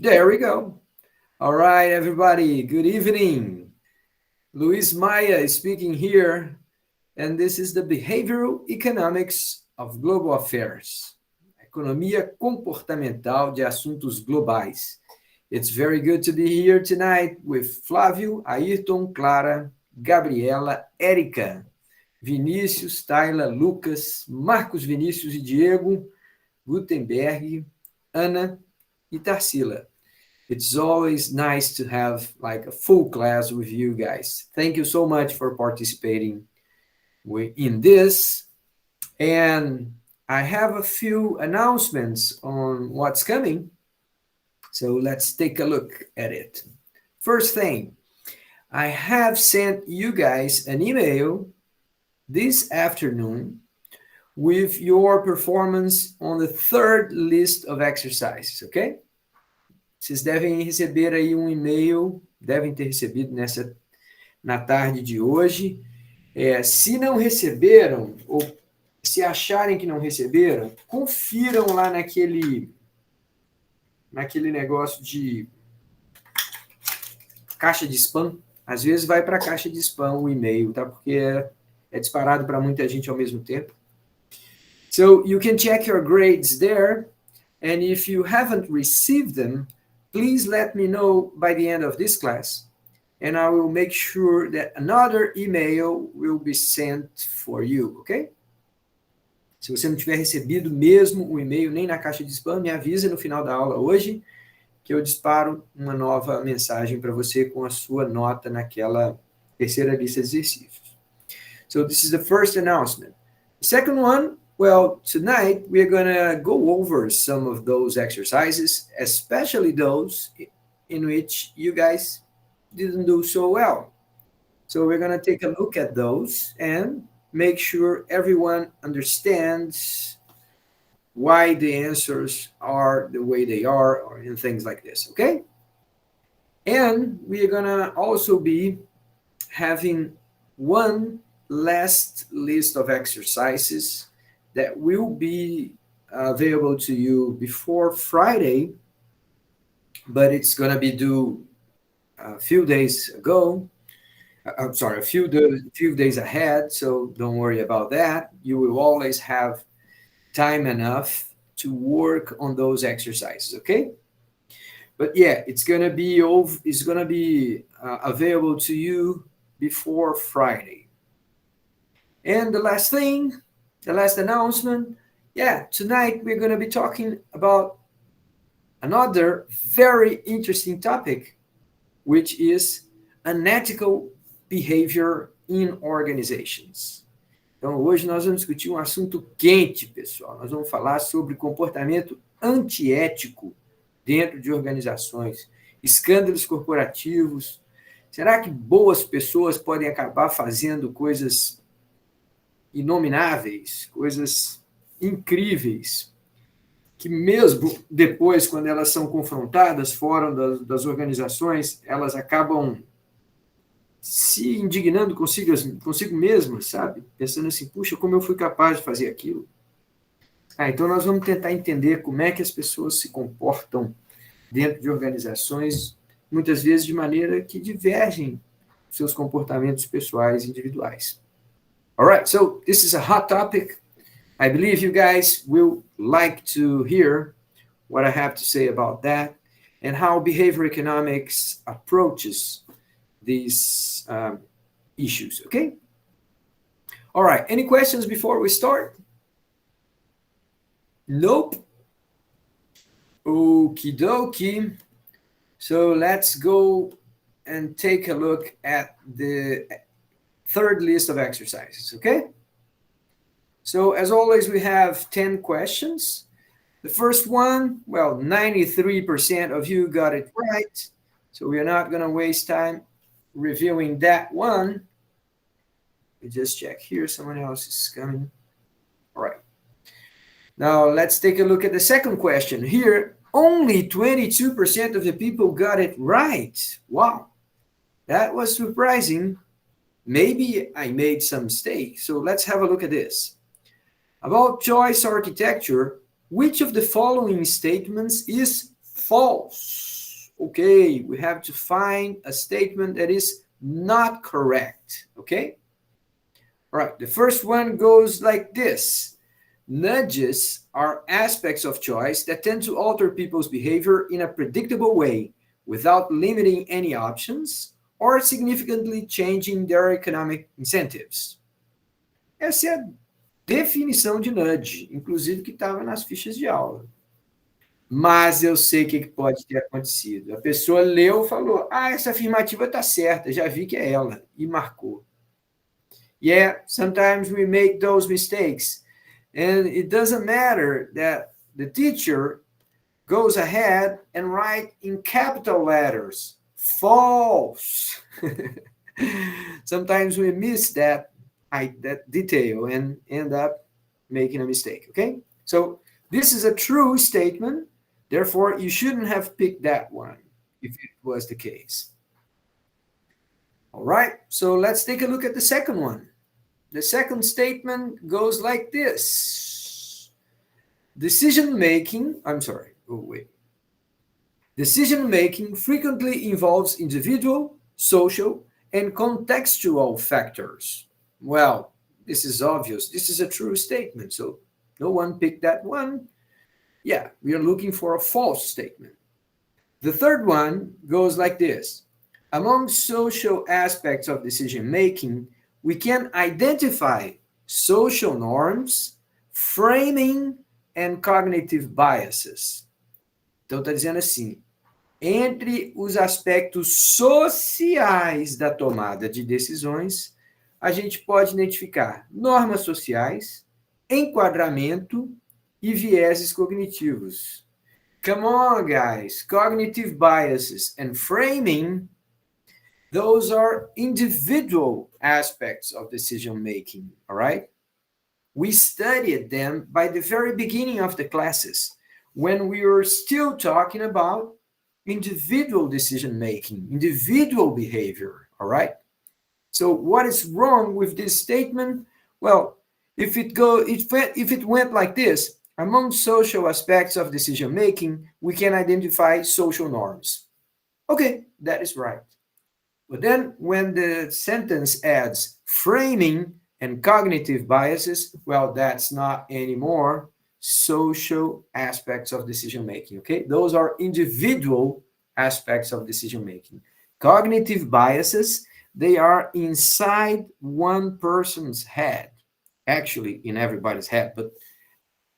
There we go. All right, everybody. Good evening. Luis Maya is speaking here, and this is the Behavioral Economics of Global Affairs. Economia comportamental de assuntos globais. It's very good to be here tonight with Flávio, Ayrton, Clara, Gabriela, Érica, Vinícius, Tayla, Lucas, Marcos Vinícius e Diego, Gutenberg, Ana e Tarsila. It's always nice to have like a full class with you guys. Thank you so much for participating in this. And I have a few announcements on what's coming. So let's take a look at it. First thing, I have sent you guys an email this afternoon with your performance on the third list of exercises, okay? Vocês devem receber aí um e-mail, devem ter recebido na tarde de hoje. Se não receberam, ou se acharem que não receberam, confiram lá naquele negócio de caixa de spam. Às vezes vai para a caixa de spam o e-mail, tá? Porque é disparado para muita gente ao mesmo tempo. So you can check your grades there, and if you haven't received them, please let me know by the end of this class, and I will make sure that another email will be sent for you, okay? Se você não tiver recebido mesmo o e-mail nem na caixa de spam, me avisa no final da aula hoje, que eu disparo uma nova mensagem para você com a sua nota naquela terceira lista de exercícios. So this is the first announcement. The second one, well, tonight we're going to go over some of those exercises, especially those in which you guys didn't do so well. So we're going to take a look at those and make sure everyone understands why the answers are the way they are, and things like this, okay? And we are going to also be having one last list of exercises that will be available to you before Friday, but it's going to be due a few days ago. I'm sorry, a few days ahead, so don't worry about that. You will always have time enough to work on those exercises, okay? But yeah, it's going to be available to you before Friday. And the last announcement, tonight we're going to be talking about another very interesting topic, which is unethical behavior in organizations. Então, hoje nós vamos discutir um assunto quente, pessoal. Nós vamos falar sobre comportamento antiético dentro de organizações, escândalos corporativos. Será que boas pessoas podem acabar fazendo coisas inomináveis, coisas incríveis, que mesmo depois, quando elas são confrontadas fora das organizações, elas acabam se indignando consigo mesmas, sabe? Pensando assim, puxa, como eu fui capaz de fazer aquilo? Então nós vamos tentar entender como é que as pessoas se comportam dentro de organizações, muitas vezes de maneira que divergem dos seus comportamentos pessoais individuais. All right, so this is a hot topic. I believe you guys will like to hear what I have to say about that and how behavior economics approaches these issues, okay? All right, any questions before we start? Nope. Okie dokie. So let's go and take a look at the third list of exercises, okay? So as always, we have 10 questions. The first one, well, 93% of you got it right. So we are not going to waste time reviewing that one. We just check here. Someone else is coming. All right. Now let's take a look at the second question. Here, only 22% of the people got it right. Wow. That was surprising. Maybe I made some mistakes. So let's have a look at this. About choice architecture, which of the following statements is false? Okay, we have to find a statement that is not correct. Okay? All right, the first one goes like this. Nudges are aspects of choice that tend to alter people's behavior in a predictable way without limiting any options or significantly changing their economic incentives. Essa é a definição de nudge, inclusive que estava nas fichas de aula. Mas eu sei o que pode ter acontecido. A pessoa leu e falou: ah, essa afirmativa está certa, já vi que é ela, e marcou. Yeah, sometimes we make those mistakes. And it doesn't matter that the teacher goes ahead and write in capital letters, false. Sometimes we miss that detail and end up making a mistake, okay? So this is a true statement. Therefore, you shouldn't have picked that one if it was the case. All right, so let's take a look at the second one. The second statement goes like this. Decision-making frequently involves individual, social, and contextual factors. Well, this is obvious. This is a true statement, so no one picked that one. Yeah, we are looking for a false statement. The third one goes like this. Among social aspects of decision-making, we can identify social norms, framing, and cognitive biases. Então, está dizendo assim, entre os aspectos sociais da tomada de decisões, a gente pode identificar normas sociais, enquadramento e vieses cognitivos. Come on, guys. Cognitive biases and framing, those are individual aspects of decision-making, all right? We studied them by the very beginning of the classes when we were still talking about individual decision-making, individual behavior, all right? So what is wrong with this statement? Well, if it went like this, among social aspects of decision-making, we can identify social norms. Okay, that is right. But then when the sentence adds framing and cognitive biases, well, that's not anymore social aspects of decision-making, okay? Those are individual aspects of decision-making. Cognitive biases, they are inside one person's head, actually in everybody's head, but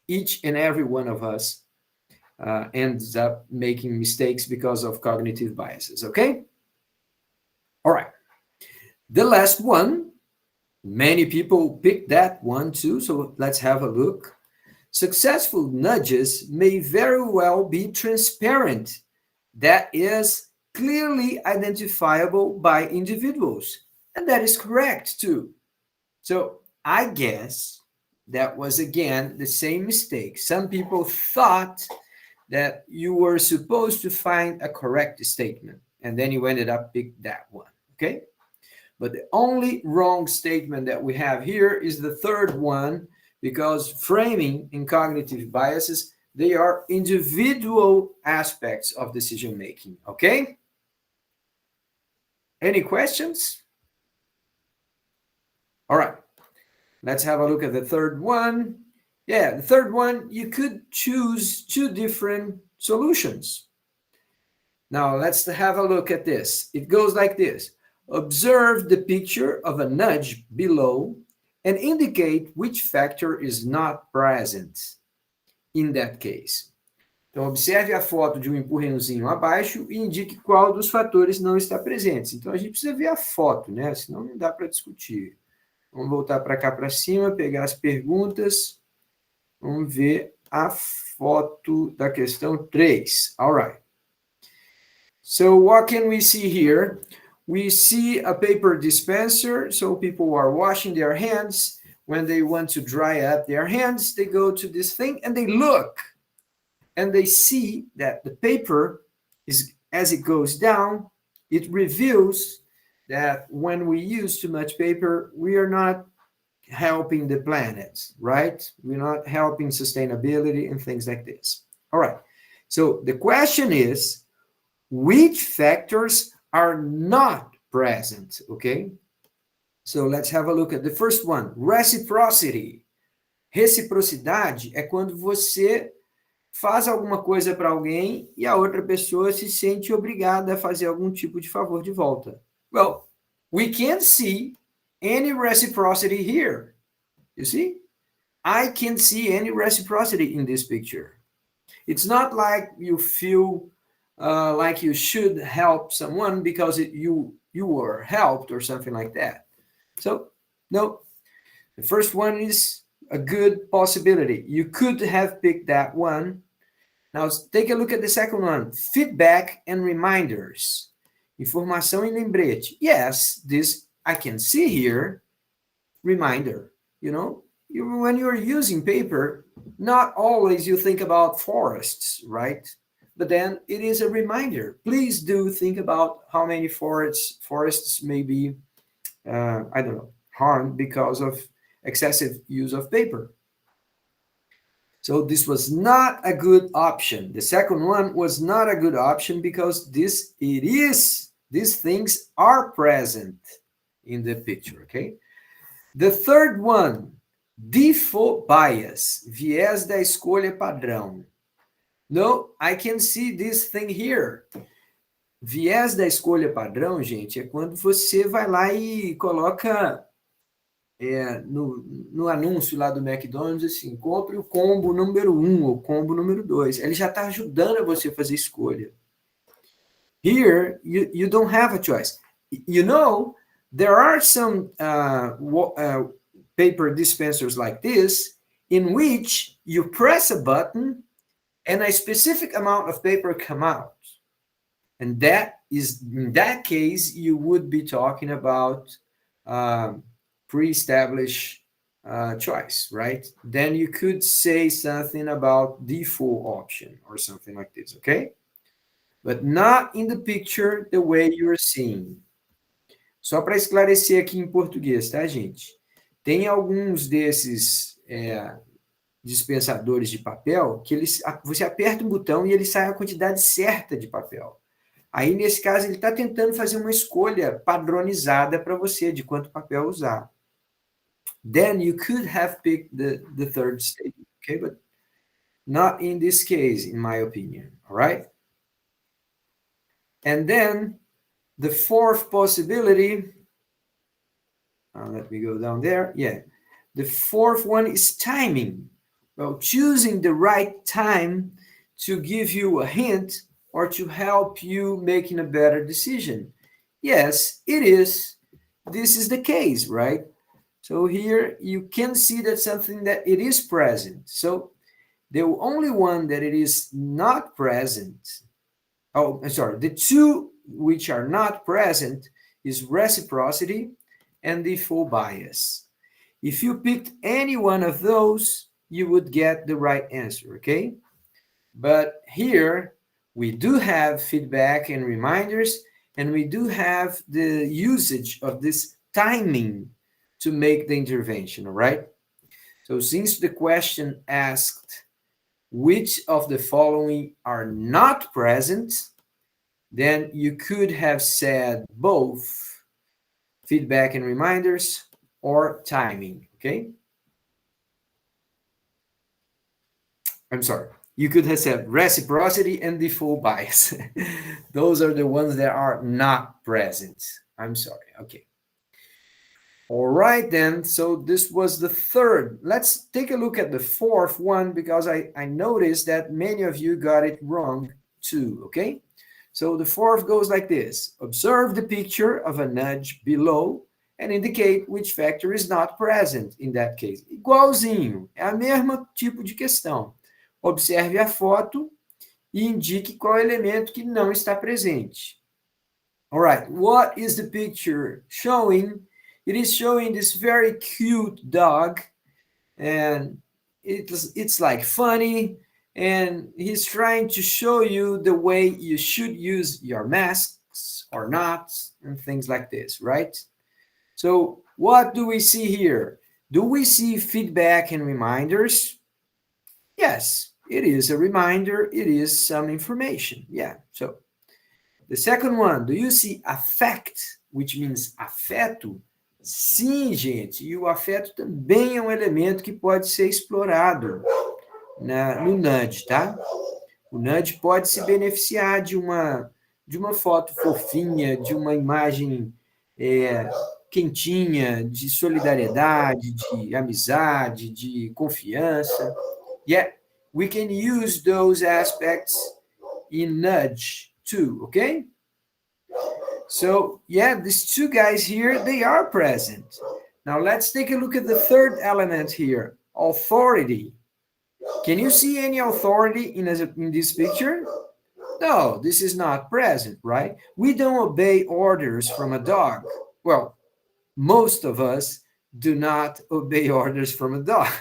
each and every one of us ends up making mistakes because of cognitive biases, okay? All right. The last one, many people picked that one too, so let's have a look. Successful nudges may very well be transparent. That is clearly identifiable by individuals. And that is correct too. So I guess that was again the same mistake. Some people thought that you were supposed to find a correct statement, and then you ended up picking that one, okay? But the only wrong statement that we have here is the third one, because framing and cognitive biases, they are individual aspects of decision-making, okay? Any questions? All right, let's have a look at the third one. Yeah, the third one, you could choose two different solutions. Now, let's have a look at this. It goes like this. Observe the picture of a nudge below and indicate which factor is not present in that case. Então, observe a foto de um empurrãozinho abaixo e indique qual dos fatores não está presente. Então, a gente precisa ver a foto, né? Senão não dá para discutir. Vamos voltar para cá para cima, pegar as perguntas. Vamos ver a foto da questão 3. All right. So what can we see here? We see a paper dispenser. So people are washing their hands. When they want to dry up their hands, they go to this thing and they look. And they see that the paper is, as it goes down, it reveals that when we use too much paper, we are not helping the planet, right? We're not helping sustainability and things like this. All right. So the question is, which factors are not present, okay? So let's have a look at the first one, reciprocity. Reciprocidade é quando você faz alguma coisa para alguém e a outra pessoa se sente obrigada a fazer algum tipo de favor de volta. Well, we can't see any reciprocity here. You see? I can't see any reciprocity in this picture. It's not like you feel like you should help someone because you were helped or something like that. So, no. The first one is a good possibility. You could have picked that one. Now, take a look at the second one. Feedback and reminders. Informação e lembrete. Yes, this I can see here. Reminder. You know, when you're using paper, not always you think about forests, right? But then it is a reminder. Please do think about how many forests may be, I don't know, harmed because of excessive use of paper. So this was not a good option. The second one was not a good option because these things are present in the picture, okay? The third one, default bias, viés da escolha padrão. No, I can see this thing here. Viés da escolha padrão, gente, é quando você vai lá e coloca no anúncio lá do McDonald's, assim, compre o combo número 1 ou combo número 2. Ele já está ajudando você a fazer escolha. Here, you don't have a choice. You know, there are some paper dispensers like this in which you press a button and a specific amount of paper come out. And that is, in that case, you would be talking about pre-established choice, right? Then you could say something about default option or something like this, okay? But not in the picture the way you're seeing. Só para esclarecer aqui em português, tá, gente? Tem alguns desses dispensadores de papel que você aperta um botão e ele sai a quantidade certa de papel. Aí, nesse caso, ele está tentando fazer uma escolha padronizada para você de quanto papel usar. Then you could have picked the third statement, okay? But not in this case, in my opinion, all right? And then the fourth possibility, let me go down there. Yeah, the fourth one is timing. Well, choosing the right time to give you a hint or to help you making a better decision. Yes, it is. This is the case, right? So here you can see that something that it is present. So the only one that it is not present, oh, I'm sorry, the two which are not present is reciprocity and default bias. If you picked any one of those, you would get the right answer, okay? But here, we do have feedback and reminders, and we do have the usage of this timing to make the intervention, all right? So since the question asked which of the following are not present, then you could have said both feedback and reminders or timing, okay? I'm sorry. You could have said reciprocity and default bias. Those are the ones that are not present. I'm sorry. Okay. All right, then. So this was the third. Let's take a look at the fourth one because I noticed that many of you got it wrong too, okay? So the fourth goes like this. Observe the picture of a nudge below and indicate which factor is not present in that case. Igualzinho. É o mesmo tipo de questão. Observe a foto e indique qual elemento que não está presente. All right, what is the picture showing? It is showing this very cute dog, and it's like funny, and he's trying to show you the way you should use your masks or not, and things like this, right? So what do we see here? Do we see feedback and reminders? Yes. It is a reminder. It is some information. Yeah. So The second one, do you see affect, which means afeto? Sim, gente, e o afeto também é um elemento que pode ser explorado no nudge, tá? O nudge pode se beneficiar de uma foto fofinha, de uma imagem quentinha, de solidariedade, de amizade, de confiança. Yeah, we can use those aspects in nudge too, okay? So, yeah, these two guys here, they are present. Now, let's take a look at the third element here, authority. Can you see any authority in this picture? No, this is not present, right? We don't obey orders from a dog. Well, most of us do not obey orders from a dog.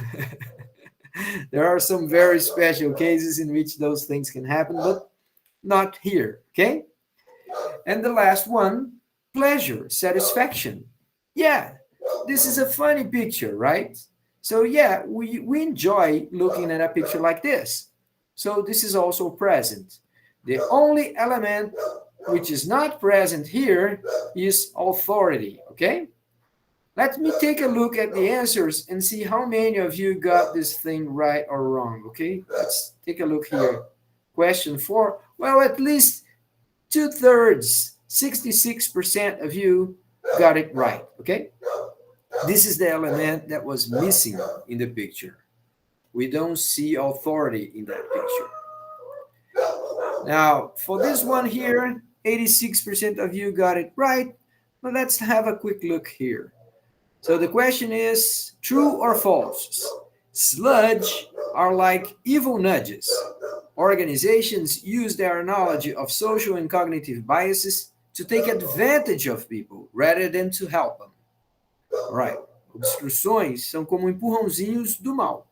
There are some very special cases in which those things can happen, but not here, okay? And the last one, pleasure, satisfaction. Yeah, this is a funny picture, right? So yeah, we enjoy looking at a picture like this. So this is also present. The only element which is not present here is authority, okay? Let me take a look at the answers and see how many of you got this thing right or wrong, okay? Let's take a look here. Question 4. Well, at least 2/3, 66% of you got it right, okay? This is the element that was missing in the picture. We don't see authority in that picture. Now, for this one here, 86% of you got it right, but let's have a quick look here. So the question is, true or false? Sludge are like evil nudges. Organizations use their knowledge of social and cognitive biases to take advantage of people rather than to help them. All right. Obstruções são como empurrãozinhos do mal.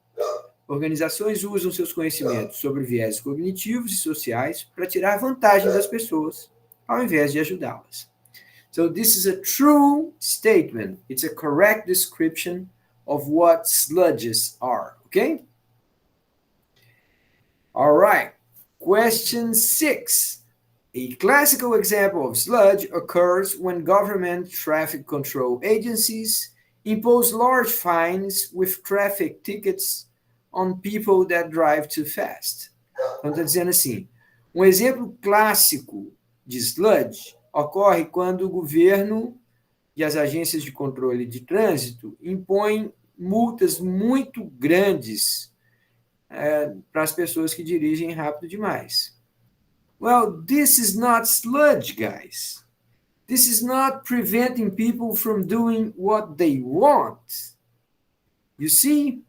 Organizações usam seus conhecimentos sobre viés cognitivos e sociais para tirar vantagem das pessoas, ao invés de ajudá-las. So this is a true statement. It's a correct description of what sludges are, okay? All right. Question 6. A classical example of sludge occurs when government traffic control agencies impose large fines with traffic tickets on people that drive too fast. Então, está dizendo assim, um exemplo clássico de sludge ocorre quando o governo e as agências de controle de trânsito impõem multas muito grandes para as pessoas que dirigem rápido demais. Well, this is not sludge, guys. This is not preventing people from doing what they want. You see,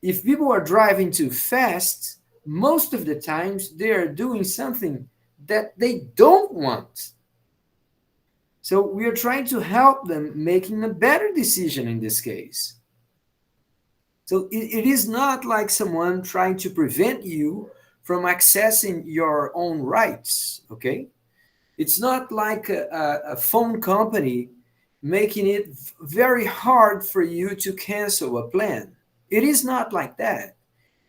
if people are driving too fast, most of the times they are doing something that they don't want. So we are trying to help them making a better decision in this case. So it is not like someone trying to prevent you from accessing your own rights, okay? It's not like a phone company making it very hard for you to cancel a plan. It is not like that.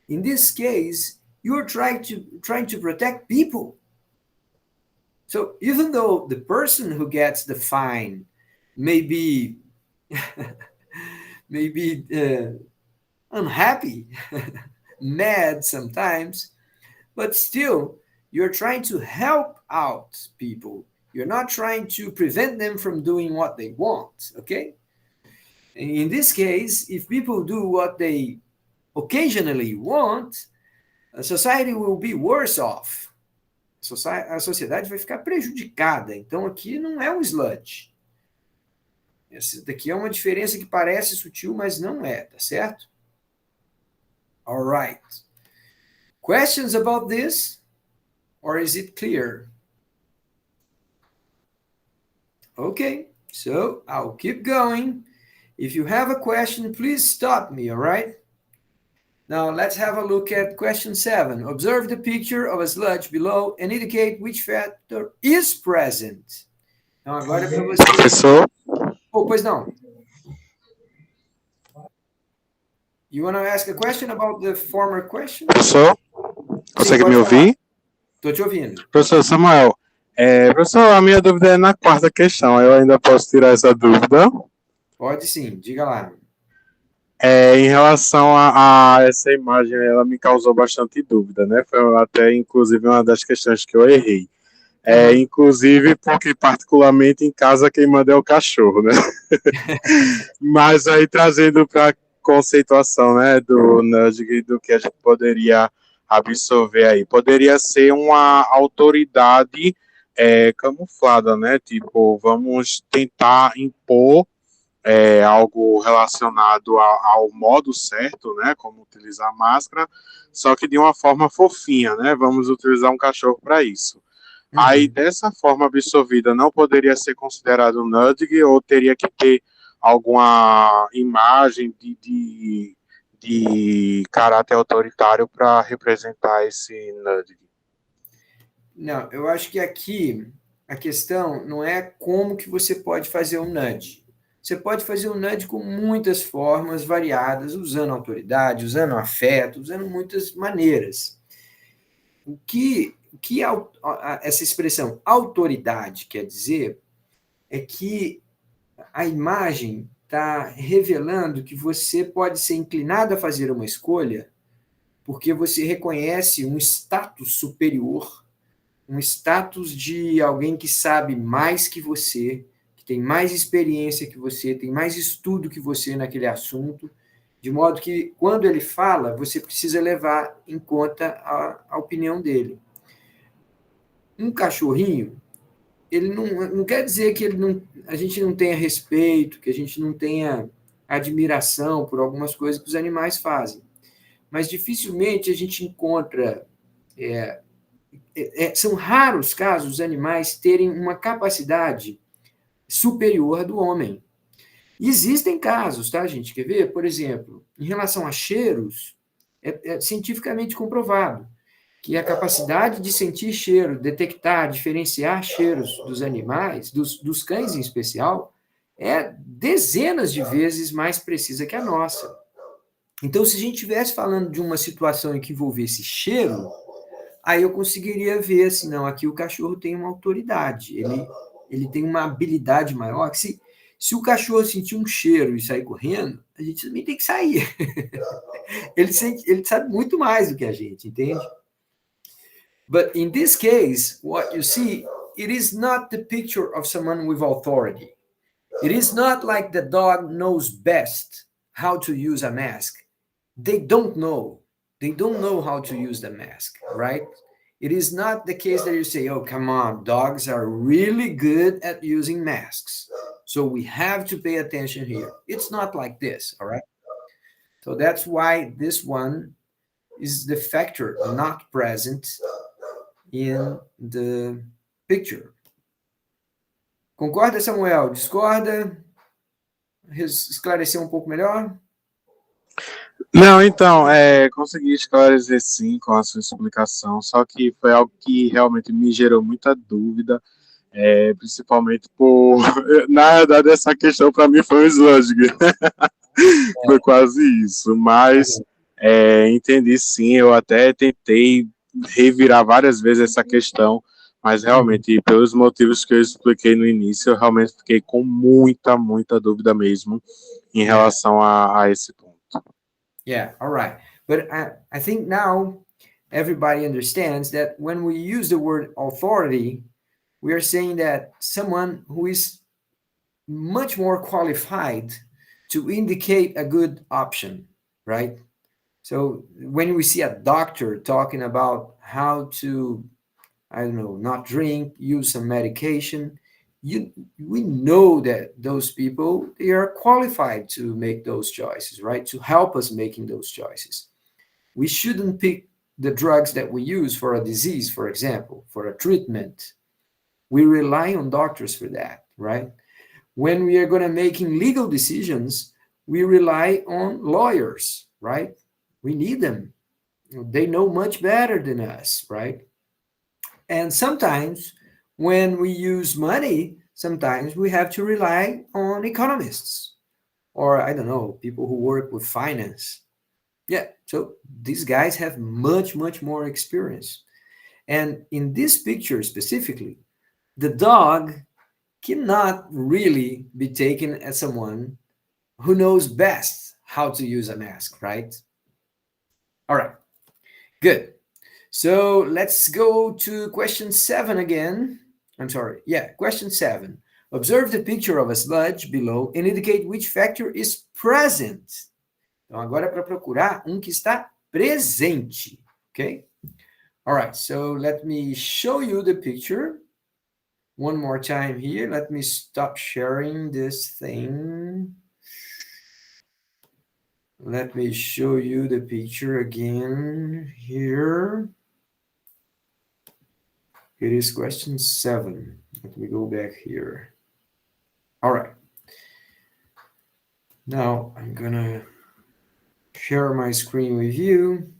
In this case, you're trying to protect people. So even though the person who gets the fine may be unhappy, mad sometimes, but still, you're trying to help out people. You're not trying to prevent them from doing what they want, okay? And in this case, if people do what they occasionally want, society will be worse off. A sociedade vai ficar prejudicada. Então, aqui não é um sludge. Essa daqui é uma diferença que parece sutil, mas não é, tá certo? All right. Questions about this? Or is it clear? Okay, so I'll keep going. If you have a question, please stop me, all right? Now, let's have a look at question 7. Observe the picture of a sludge below and indicate which factor is present. Então, agora é para você... Professor? Oh, pois não. You want to ask a question about the former question? Professor? Consegue me ouvir? Estou te ouvindo. Professor Samuel, Professor, a minha dúvida é na quarta questão. Eu ainda posso tirar essa dúvida? Pode sim, diga lá. Em relação a essa imagem, ela me causou bastante dúvida, né? Foi até, inclusive, uma das questões que eu errei. Aham. Inclusive, porque particularmente em casa quem manda é o cachorro, né? Mas aí trazendo para conceituação, né, do nudging, do que a gente poderia absorver aí. Poderia ser uma autoridade camuflada, né? Tipo, vamos tentar impor algo relacionado ao modo certo, né? Como utilizar máscara, só que de uma forma fofinha, né? Vamos utilizar um cachorro para isso. Aí, Uhum. dessa forma absorvida, não poderia ser considerado nudging ou teria que ter alguma imagem de caráter autoritário para representar esse nudging? Não, eu acho que aqui a questão não é como que você pode fazer um nudge. Você pode fazer um nudge com muitas formas variadas, usando autoridade, usando afeto, usando muitas maneiras. O que essa expressão autoridade quer dizer é que a imagem está revelando que você pode ser inclinado a fazer uma escolha porque você reconhece um status superior, um status de alguém que sabe mais que você, que tem mais experiência que você, tem mais estudo que você naquele assunto, de modo que quando ele fala, você precisa levar em conta a opinião dele. Um cachorrinho, ele não quer dizer que a gente não tenha respeito, que a gente não tenha admiração por algumas coisas que os animais fazem, mas dificilmente a gente encontra. São raros casos os animais terem uma capacidade superior à do homem. E existem casos, tá, gente? Quer ver? Por exemplo, em relação a cheiros, é cientificamente comprovado que a capacidade de sentir cheiro, detectar, diferenciar cheiros dos animais, dos cães em especial, é dezenas de vezes mais precisa que a nossa. Então, se a gente estivesse falando de uma situação em que envolvesse cheiro, aí eu conseguiria ver assim, não, aqui o cachorro tem uma autoridade, ele tem uma habilidade maior, que se o cachorro sentir um cheiro e sair correndo, a gente também tem que sair. Ele sabe muito mais do que a gente, entende? But in this case, what you see, it is not the picture of someone with authority. It is not like the dog knows best how to use a mask. They don't know. They don't know how to use the mask, right? It is not the case that you say, oh, come on, dogs are really good at using masks. So we have to pay attention here. It's not like this, all right? So that's why this one is the factor not present in the picture. Concorda, Samuel? Discorda? Esclarecer um pouco melhor? Não, então, consegui esclarecer sim com a sua explicação, só que foi algo que realmente me gerou muita dúvida, principalmente por. Na verdade, essa questão para mim foi um sludge, foi quase isso, mas entendi sim, eu até tentei revirar várias vezes essa questão, mas Uhum. realmente, pelos motivos que eu expliquei no início, eu realmente fiquei com muita dúvida mesmo em Yeah, relação a esse ponto. yeah, all right. But I think now everybody understands that when we use the word authority, we are saying that someone who is much more qualified to indicate a good option, right? So when we see a doctor talking about how to, I don't know, not drink, use some medication, we know that those people, they are qualified to make those choices, right? To help us making those choices. We shouldn't pick the drugs that we use for a disease, for example, for a treatment. We rely on doctors for that, right? When we are going to making legal decisions, we rely on lawyers, right? We need them. They know much better than us, right? And sometimes when we use money, sometimes we have to rely on economists or I don't know, people who work with finance. Yeah, so these guys have much more experience. And in this picture specifically, the dog cannot really be taken as someone who knows best how to use a mask, right? All right, good. So let's go to question 7 again. I'm sorry, yeah, question 7. Observe the picture of a sludge below and indicate which factor is present. Então, agora é para procurar um que está presente, ok? All right, so let me show you the picture one more time here. Let me stop sharing this thing. Let me show you the picture again here. It is question 7. Let me go back here. All right. Now I'm gonna share my screen with you.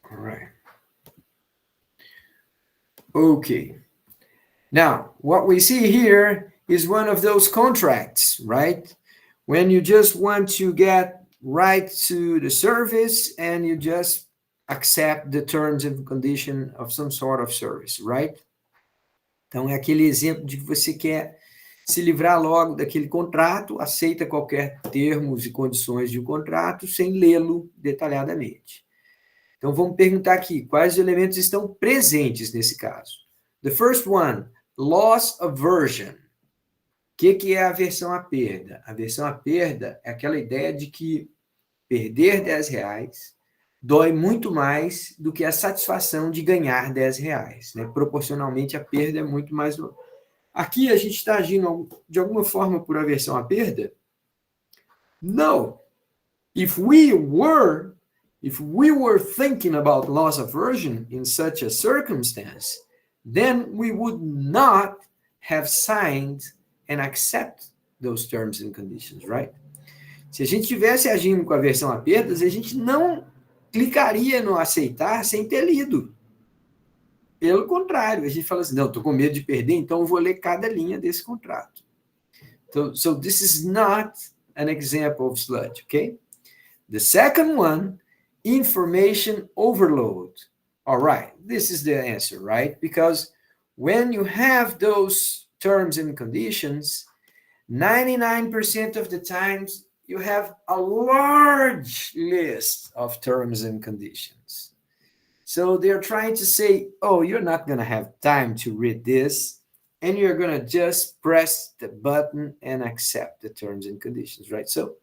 All right. Okay. Now, what we see here is one of those contracts, right? When you just want to get right to the service and you just accept the terms and conditions of some sort of service, right? Então, é aquele exemplo de que você quer se livrar logo daquele contrato, aceita qualquer termos e condições de um contrato sem lê-lo detalhadamente. Então, vamos perguntar aqui, quais elementos estão presentes nesse caso? The first one, loss aversion. O que é a aversão à perda? A aversão à perda é aquela ideia de que perder R$10 dói muito mais do que a satisfação de ganhar R$10, né? Proporcionalmente, a perda é muito mais... Aqui a gente está agindo de alguma forma por aversão à perda? No. If we were thinking about loss aversion in such a circumstance, then we would not have signed and accept those terms and conditions, right? Se a gente estivesse agindo com aversão a perdas, a gente não clicaria no aceitar sem ter lido. Pelo contrário, a gente fala assim, não, estou com medo de perder, então eu vou ler cada linha desse contrato. So this is not an example of sludge, okay? The second one, information overload. All right, this is the answer, right? Because when you have those terms and conditions, 99% of the times you have a large list of terms and conditions. So they're trying to say, oh, you're not going to have time to read this, and you're going to just press the button and accept the terms and conditions, right? So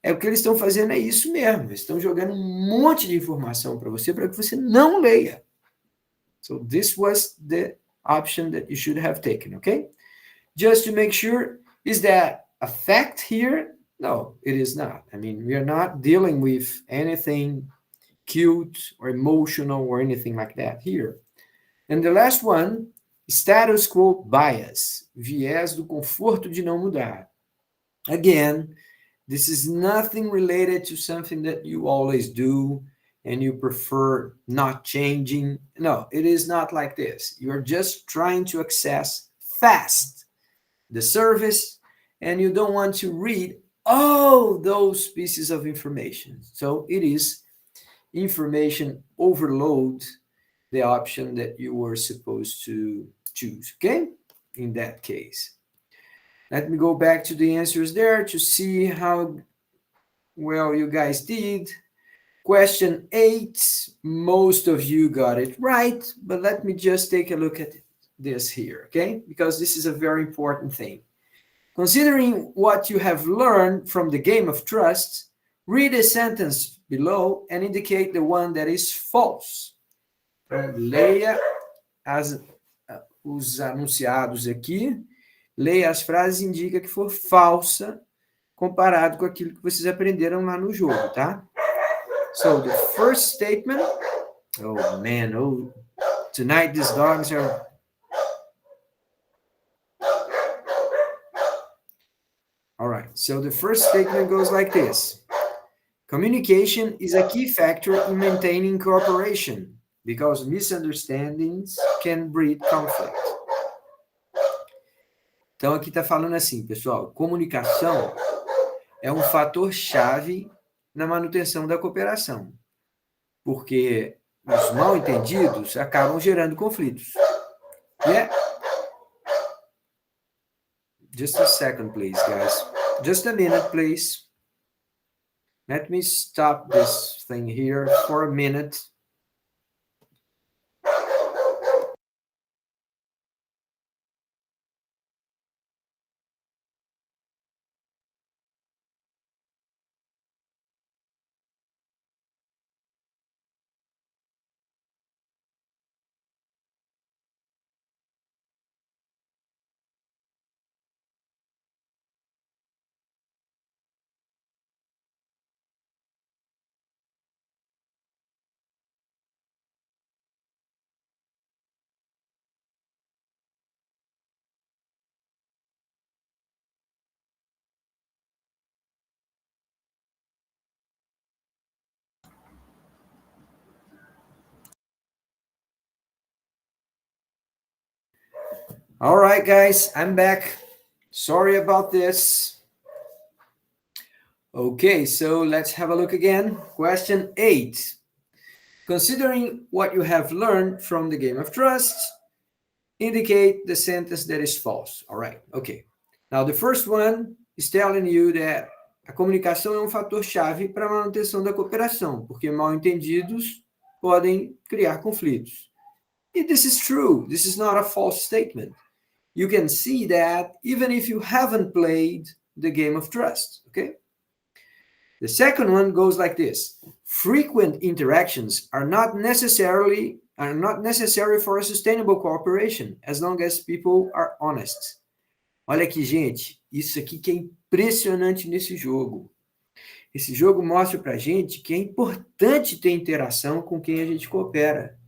o que eles estão fazendo é isso mesmo. Eles estão jogando um monte de informação para que você não leia. So this was the option that you should have taken, okay? Just to make sure, is that a fact here? No, it is not. I mean, we are not dealing with anything cute or emotional or anything like that here. And the last one, status quo bias, viés do conforto de não mudar. Again, this is nothing related to something that you always do and you prefer not changing. No, it is not like this. You're just trying to access fast the service and you don't want to read all those pieces of information. So it is information overload, the option that you were supposed to choose, okay? In that case. Let me go back to the answers there to see how well you guys did. Question 8, most of you got it right, but let me just take a look at this here, okay? Because this is a very important thing. Considering what you have learned from the game of trust, read a sentence below and indicate the one that is false. Então, leia os anunciados aqui. Leia as frases e indica que for falsa comparado com aquilo que vocês aprenderam lá no jogo, tá? So, the first statement... Oh, man. Oh, tonight these dogs are... All right. So, the first statement goes like this. Communication is a key factor in maintaining cooperation because misunderstandings can breed conflict. Então, aqui está falando assim, pessoal, comunicação é um fator-chave na manutenção da cooperação. porque os mal-entendidos acabam gerando conflitos. Yeah? Just a second, please, guys. Just a minute, please. Let me stop this thing here for a minute. All right, guys, I'm back. Sorry about this. Okay, so let's have a look again. Question 8. Considering what you have learned from the game of trust, indicate the sentence that is false. All right, okay. Now, the first one is telling you that a comunicação é um fator-chave para a manutenção da cooperação, porque mal-entendidos podem criar conflitos. And this is true. This is not a false statement. You can see that even if you haven't played the game of trust, okay? The second one goes like this. Frequent interactions are not necessary for a sustainable cooperation, as long as people are honest. Olha aqui, gente, isso aqui que é impressionante nesse jogo. Esse jogo mostra pra gente que é importante ter interação com quem a gente coopera.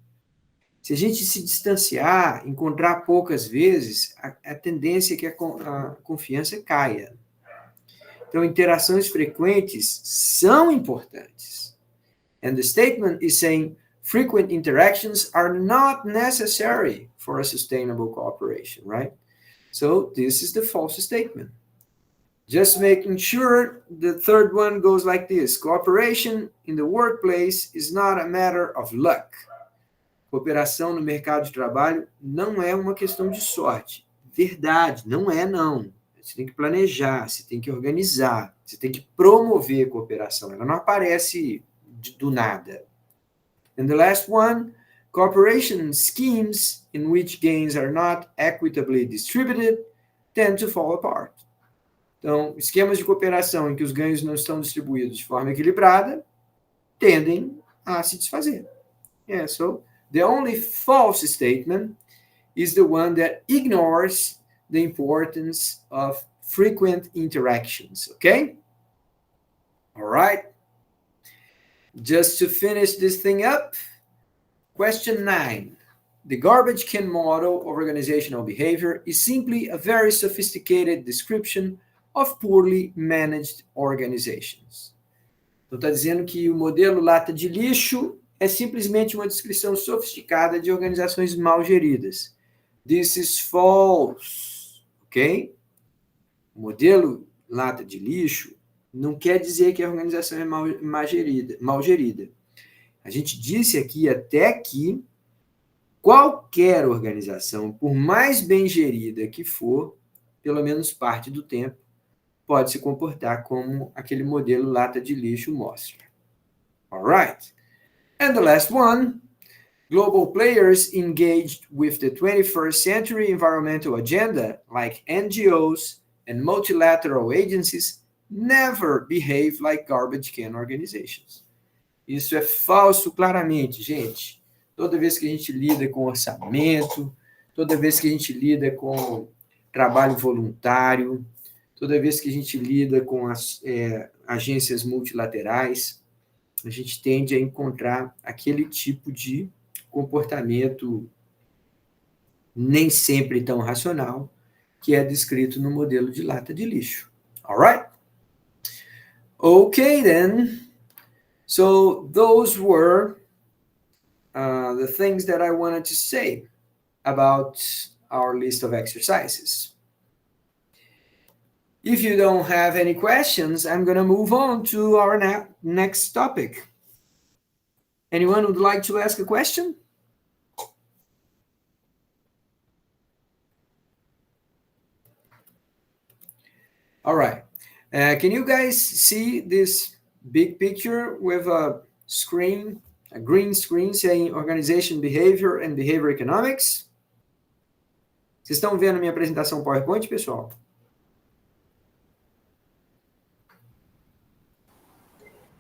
Se a gente se distanciar, encontrar poucas vezes, a tendência é que a confiança caia. Então, interações frequentes são importantes. And the statement is saying frequent interactions are not necessary for a sustainable cooperation, right? So this is the false statement. Just making sure the third one goes like this. Cooperation in the workplace is not a matter of luck. Cooperação no mercado de trabalho não é uma questão de sorte. Verdade, não é não. Você tem que planejar, você tem que organizar, você tem que promover a cooperação. Ela não aparece do nada. And the last one, cooperation schemes in which gains are not equitably distributed tend to fall apart. Então, esquemas de cooperação em que os ganhos não estão distribuídos de forma equilibrada tendem a se desfazer. Yeah, so the only false statement is the one that ignores the importance of frequent interactions, okay? All right. Just to finish this thing up, question 9. The garbage can model of organizational behavior is simply a very sophisticated description of poorly managed organizations. Então, está dizendo que o modelo lata de lixo é simplesmente uma descrição sofisticada de organizações mal geridas. This is false, ok? O modelo lata de lixo não quer dizer que a organização é mal gerida. A gente disse aqui até que qualquer organização, por mais bem gerida que for, pelo menos parte do tempo, pode se comportar como aquele modelo lata de lixo mostra. All right. And the last one, global players engaged with the 21st century environmental agenda, like NGOs and multilateral agencies, never behave like garbage can organizations. Isso é falso claramente, gente. Toda vez que a gente lida com orçamento, toda vez que a gente lida com trabalho voluntário, toda vez que a gente lida com as agências multilaterais, a gente tende a encontrar aquele tipo de comportamento nem sempre tão racional, que é descrito no modelo de lata de lixo. All right? Okay, then. So those were the things that I wanted to say about our list of exercises. If you don't have any questions, I'm going to move on to our next topic. Anyone would like to ask a question? All right. Can you guys see this big picture with a screen, a green screen saying Organization Behavior and Behavior Economics? Vocês estão vendo minha apresentação PowerPoint, pessoal?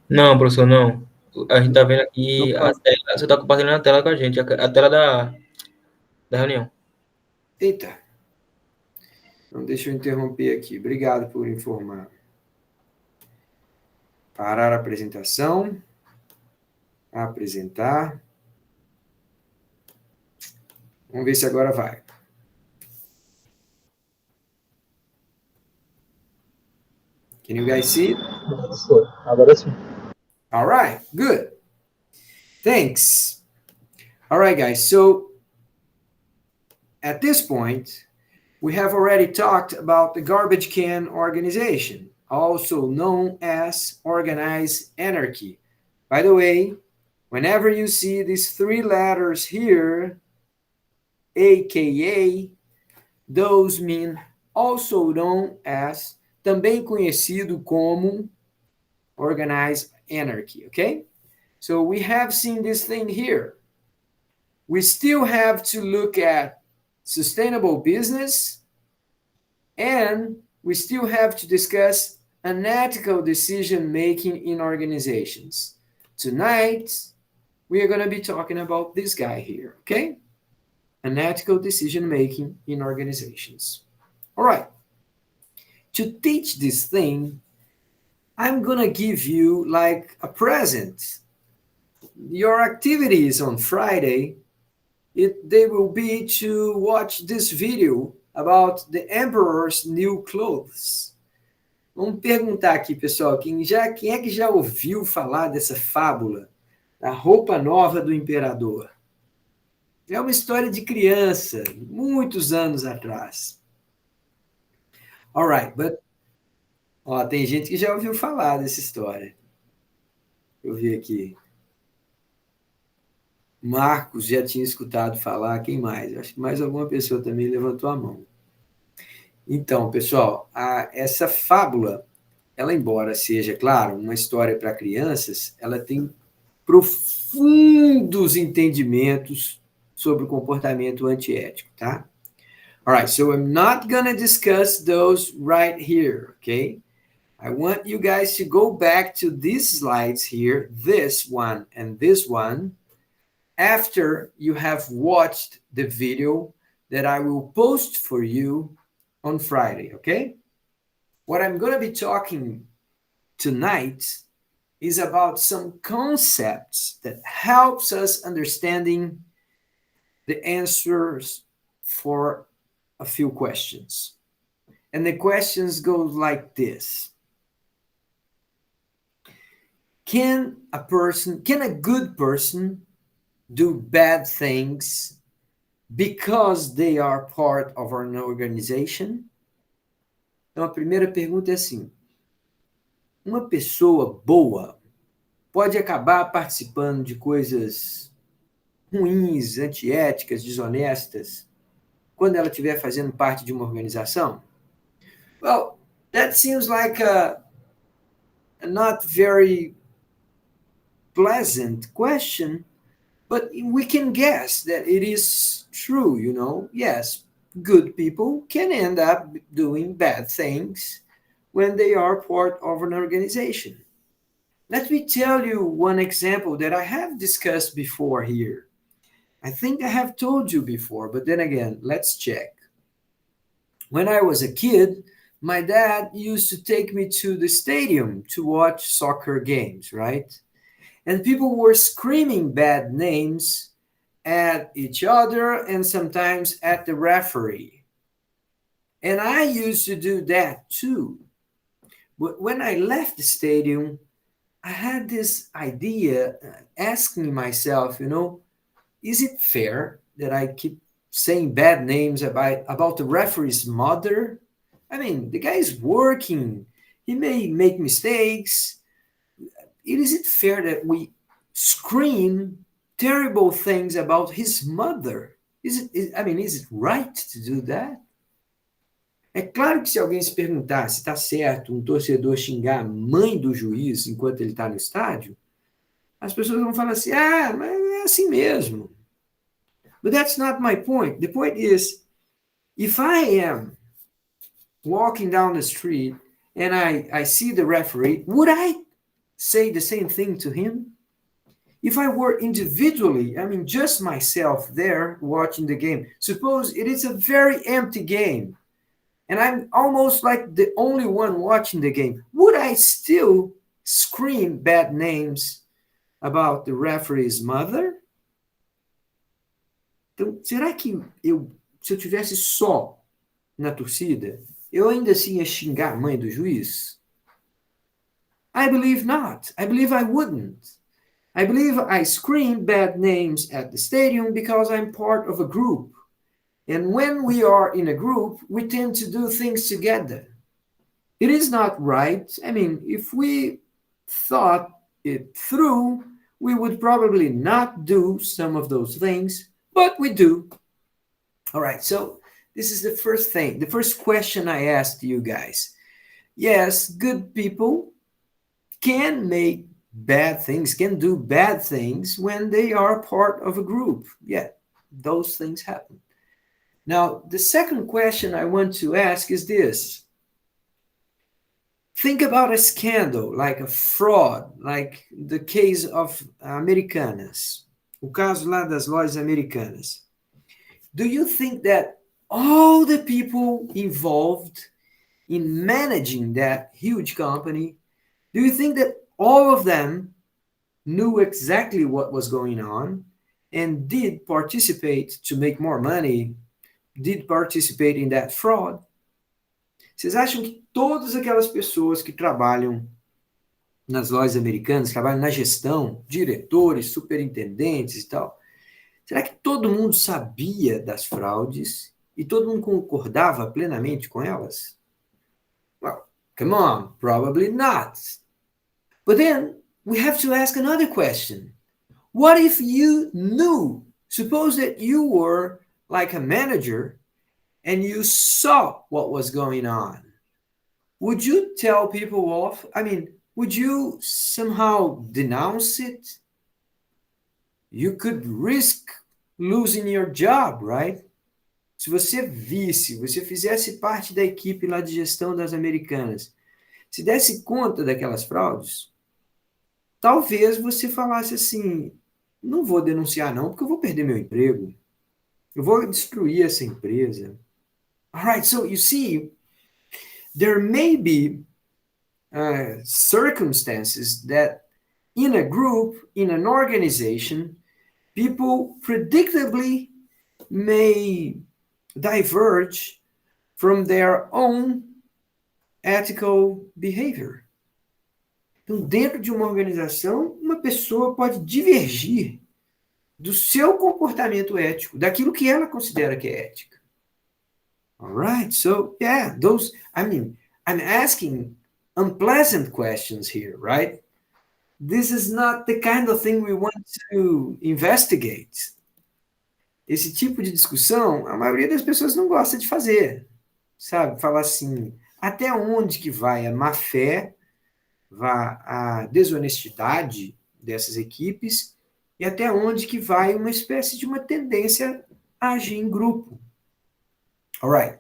Não, professor, não. A gente está vendo aqui a tela. Você está compartilhando a tela com a gente, a tela da reunião. Eita. Então, deixa eu interromper aqui. Obrigado por informar. Parar a apresentação. Apresentar. Vamos ver se agora vai. Can you guys see it? Agora sim. All right, good. Thanks. All right, guys. So at this point, we have already talked about the garbage can organization, also known as organized anarchy. By the way, whenever you see these three letters here, AKA, those mean also known as, também conhecido como, organized anarchy, okay? So we have seen this thing here. We still have to look at sustainable business, and we still have to discuss unethical decision-making in organizations. Tonight, we are going to be talking about this guy here, okay? Unethical decision-making in organizations. All right. To teach this thing, I'm going to give you like a present. Your activities on Friday, they will be to watch this video about the emperor's new clothes. Vamos perguntar aqui, pessoal, quem é que já ouviu falar dessa fábula, da roupa nova do imperador? É uma história de criança, muitos anos atrás. All right, but... Ó, tem gente que já ouviu falar dessa história. Eu vi aqui. Marcos já tinha escutado falar, quem mais? Acho que mais alguma pessoa também levantou a mão. Então, pessoal, essa fábula, ela embora seja, claro, uma história para crianças, ela tem profundos entendimentos sobre o comportamento antiético, tá? All right, so I'm not gonna discuss those right here, okay? I want you guys to go back to these slides here, this one and this one, after you have watched the video that I will post for you on Friday, okay? What I'm going to be talking tonight is about some concepts that helps us understanding the answers for a few questions. And the questions go like this. Can a good person do bad things because they are part of an organization? Então, a primeira pergunta é assim: uma pessoa boa pode acabar participando de coisas ruins, antiéticas, desonestas, quando ela estiver fazendo parte de uma organização? Well, that seems like a not very pleasant question, but we can guess that it is true, you know. Yes, good people can end up doing bad things when they are part of an organization. Let me tell you one example that I have discussed before here. I think I have told you before, but then again, let's check. When I was a kid, my dad used to take me to the stadium to watch soccer games, right? And people were screaming bad names at each other and sometimes at the referee. And I used to do that too. But when I left the stadium, I had this idea asking myself, you know, is it fair that I keep saying bad names about the referee's mother? I mean, the guy is working. He may make mistakes. Is it fair that we scream terrible things about his mother. Is it right to do that? É claro que se alguém se perguntar se está certo um torcedor xingar a mãe do juiz enquanto ele está no estádio, as pessoas vão falar assim, mas é assim mesmo. But that's not my point. The point is, if I am walking down the street and I see the referee, would I say the same thing to him? If I were individually, just myself there watching the game, suppose it is a very empty game, and I'm almost like the only one watching the game, would I still scream bad names about the referee's mother? Então, será que se eu tivesse só na torcida, eu ainda assim ia xingar a mãe do juiz? I believe not. I believe I wouldn't. I believe I scream bad names at the stadium because I'm part of a group. And when we are in a group, we tend to do things together. It is not right. If we thought it through, we would probably not do some of those things, but we do. All right, so this is the first thing, the first question I asked you guys. Yes, good people can make bad things, can do bad things when they are part of a group. Yeah, those things happen. Now, the second question I want to ask is this. Think about a scandal, like a fraud, like the case of Americanas, o caso lá das lojas americanas. Do you think that all the people involved in managing that huge company, do you think that all of them knew exactly what was going on and did participate to make more money, did participate in that fraud? Vocês acham que todas aquelas pessoas que trabalham nas lojas americanas, trabalham na gestão, diretores, superintendentes e tal, será que todo mundo sabia das fraudes e todo mundo concordava plenamente com elas? Well, come on, probably not. But then we have to ask another question. What if you knew? Suppose that you were like a manager and you saw what was going on. Would you tell people off? Would you somehow denounce it? You could risk losing your job, right? Se você você fizesse parte da equipe lá de gestão das americanas, se desse conta daquelas fraudes, talvez você falasse assim, não vou denunciar não, porque eu vou perder meu emprego. Eu vou destruir essa empresa. All right, so you see, there may be circumstances that in a group, in an organization, people predictably may diverge from their own ethical behavior. Então, dentro de uma organização, uma pessoa pode divergir do seu comportamento ético, daquilo que ela considera que é ética. All right, so yeah, I'm asking unpleasant questions here, right? This is not the kind of thing we want to investigate. Esse tipo de discussão, a maioria das pessoas não gosta de fazer, sabe? Falar assim, até onde que vai a má-fé, vai a desonestidade dessas equipes e até onde que vai uma espécie de uma tendência a agir em grupo. All right.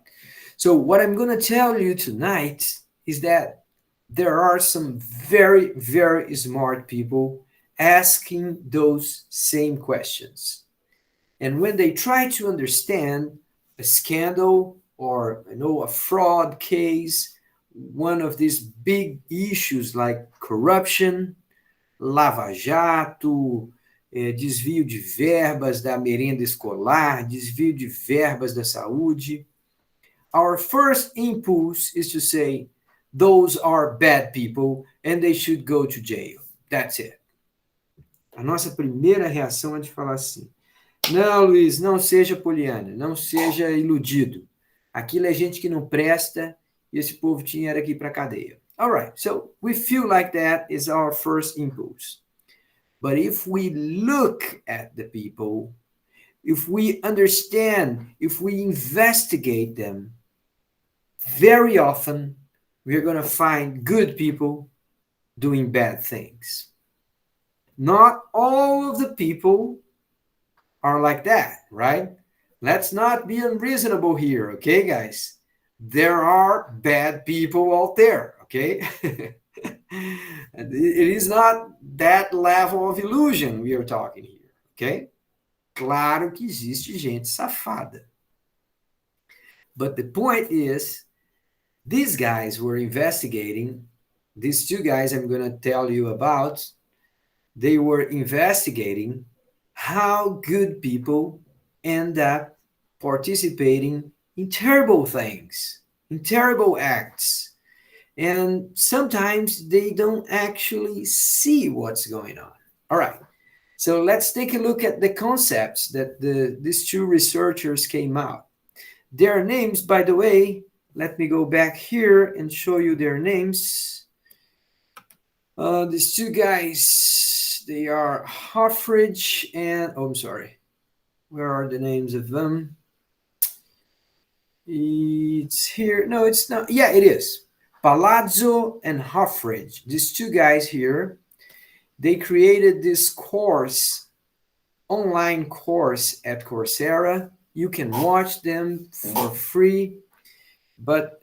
So what I'm going to tell you tonight is that there are some very, very smart people asking those same questions. And when they try to understand a scandal or a fraud case, one of these big issues like corruption, Lava Jato, desvio de verbas da merenda escolar, desvio de verbas da saúde, our first impulse is to say, those are bad people and they should go to jail. That's it. A nossa primeira reação é de falar assim, não, Luiz, não seja poliana, não seja iludido. Aquilo é gente que não presta e esse povo tinha que ir para a cadeia. All right, so we feel like that is our first impulse. But if we look at the people, if we understand, if we investigate them, very often we're going to find good people doing bad things. Not all of the people are like that, right? Let's not be unreasonable here, okay, guys? There are bad people out there, okay? It is not that level of illusion we are talking here, okay? Claro que existe gente safada. But the point is, these guys were investigating, these two guys I'm going to tell you about, they were investigating how good people end up participating in terrible things, in terrible acts. And sometimes they don't actually see what's going on. All right. So let's take a look at the concepts that these two researchers came out. Their names, by the way, let me go back here and show you their names. These two guys, they are Hoffridge and, oh, I'm sorry. Where are the names of them? It's here. No, it's not. Yeah, it is. Palazzo and Hoffridge. These two guys here, they created this course, online course at Coursera. You can watch them for free. But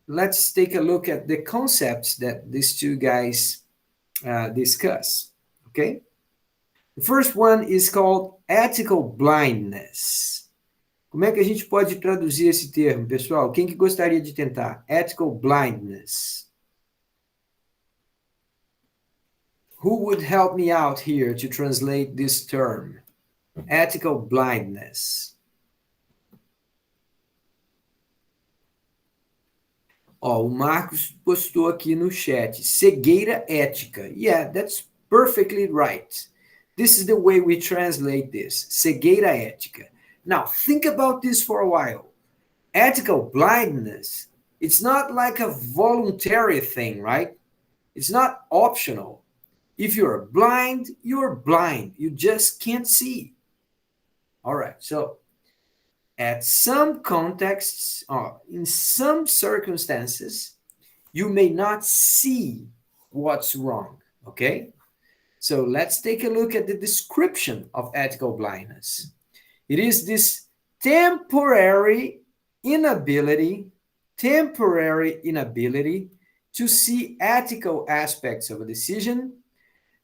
let's take a look at the concepts that these two guys discuss. Okay? The first one is called ethical blindness. Como é que a gente pode traduzir esse termo, pessoal? Quem que gostaria de tentar? Ethical blindness. Who would help me out here to translate this term? Ethical blindness. Ó, o Marcos postou aqui no chat, cegueira ética. Yeah, that's perfectly right. This is the way we translate this, cegueira ética. Now, think about this for a while. Ethical blindness, it's not like a voluntary thing, right? It's not optional. If you're blind, you're blind. You just can't see. All right, so at some contexts, or in some circumstances, you may not see what's wrong, okay? So let's take a look at the description of ethical blindness. It is this temporary inability to see ethical aspects of a decision,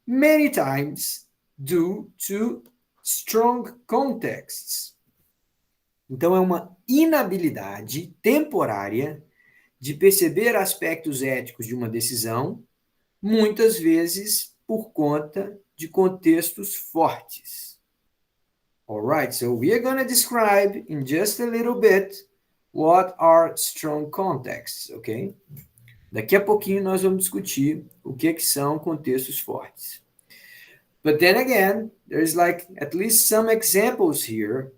many times due to strong contexts. Então, é uma inabilidade temporária de perceber aspectos éticos de uma decisão, muitas vezes por conta de contextos fortes. All right, so we are going to describe in just a little bit what are strong contexts, ok? Daqui a pouquinho nós vamos discutir o que são contextos fortes. But then again, there's like at least some examples here.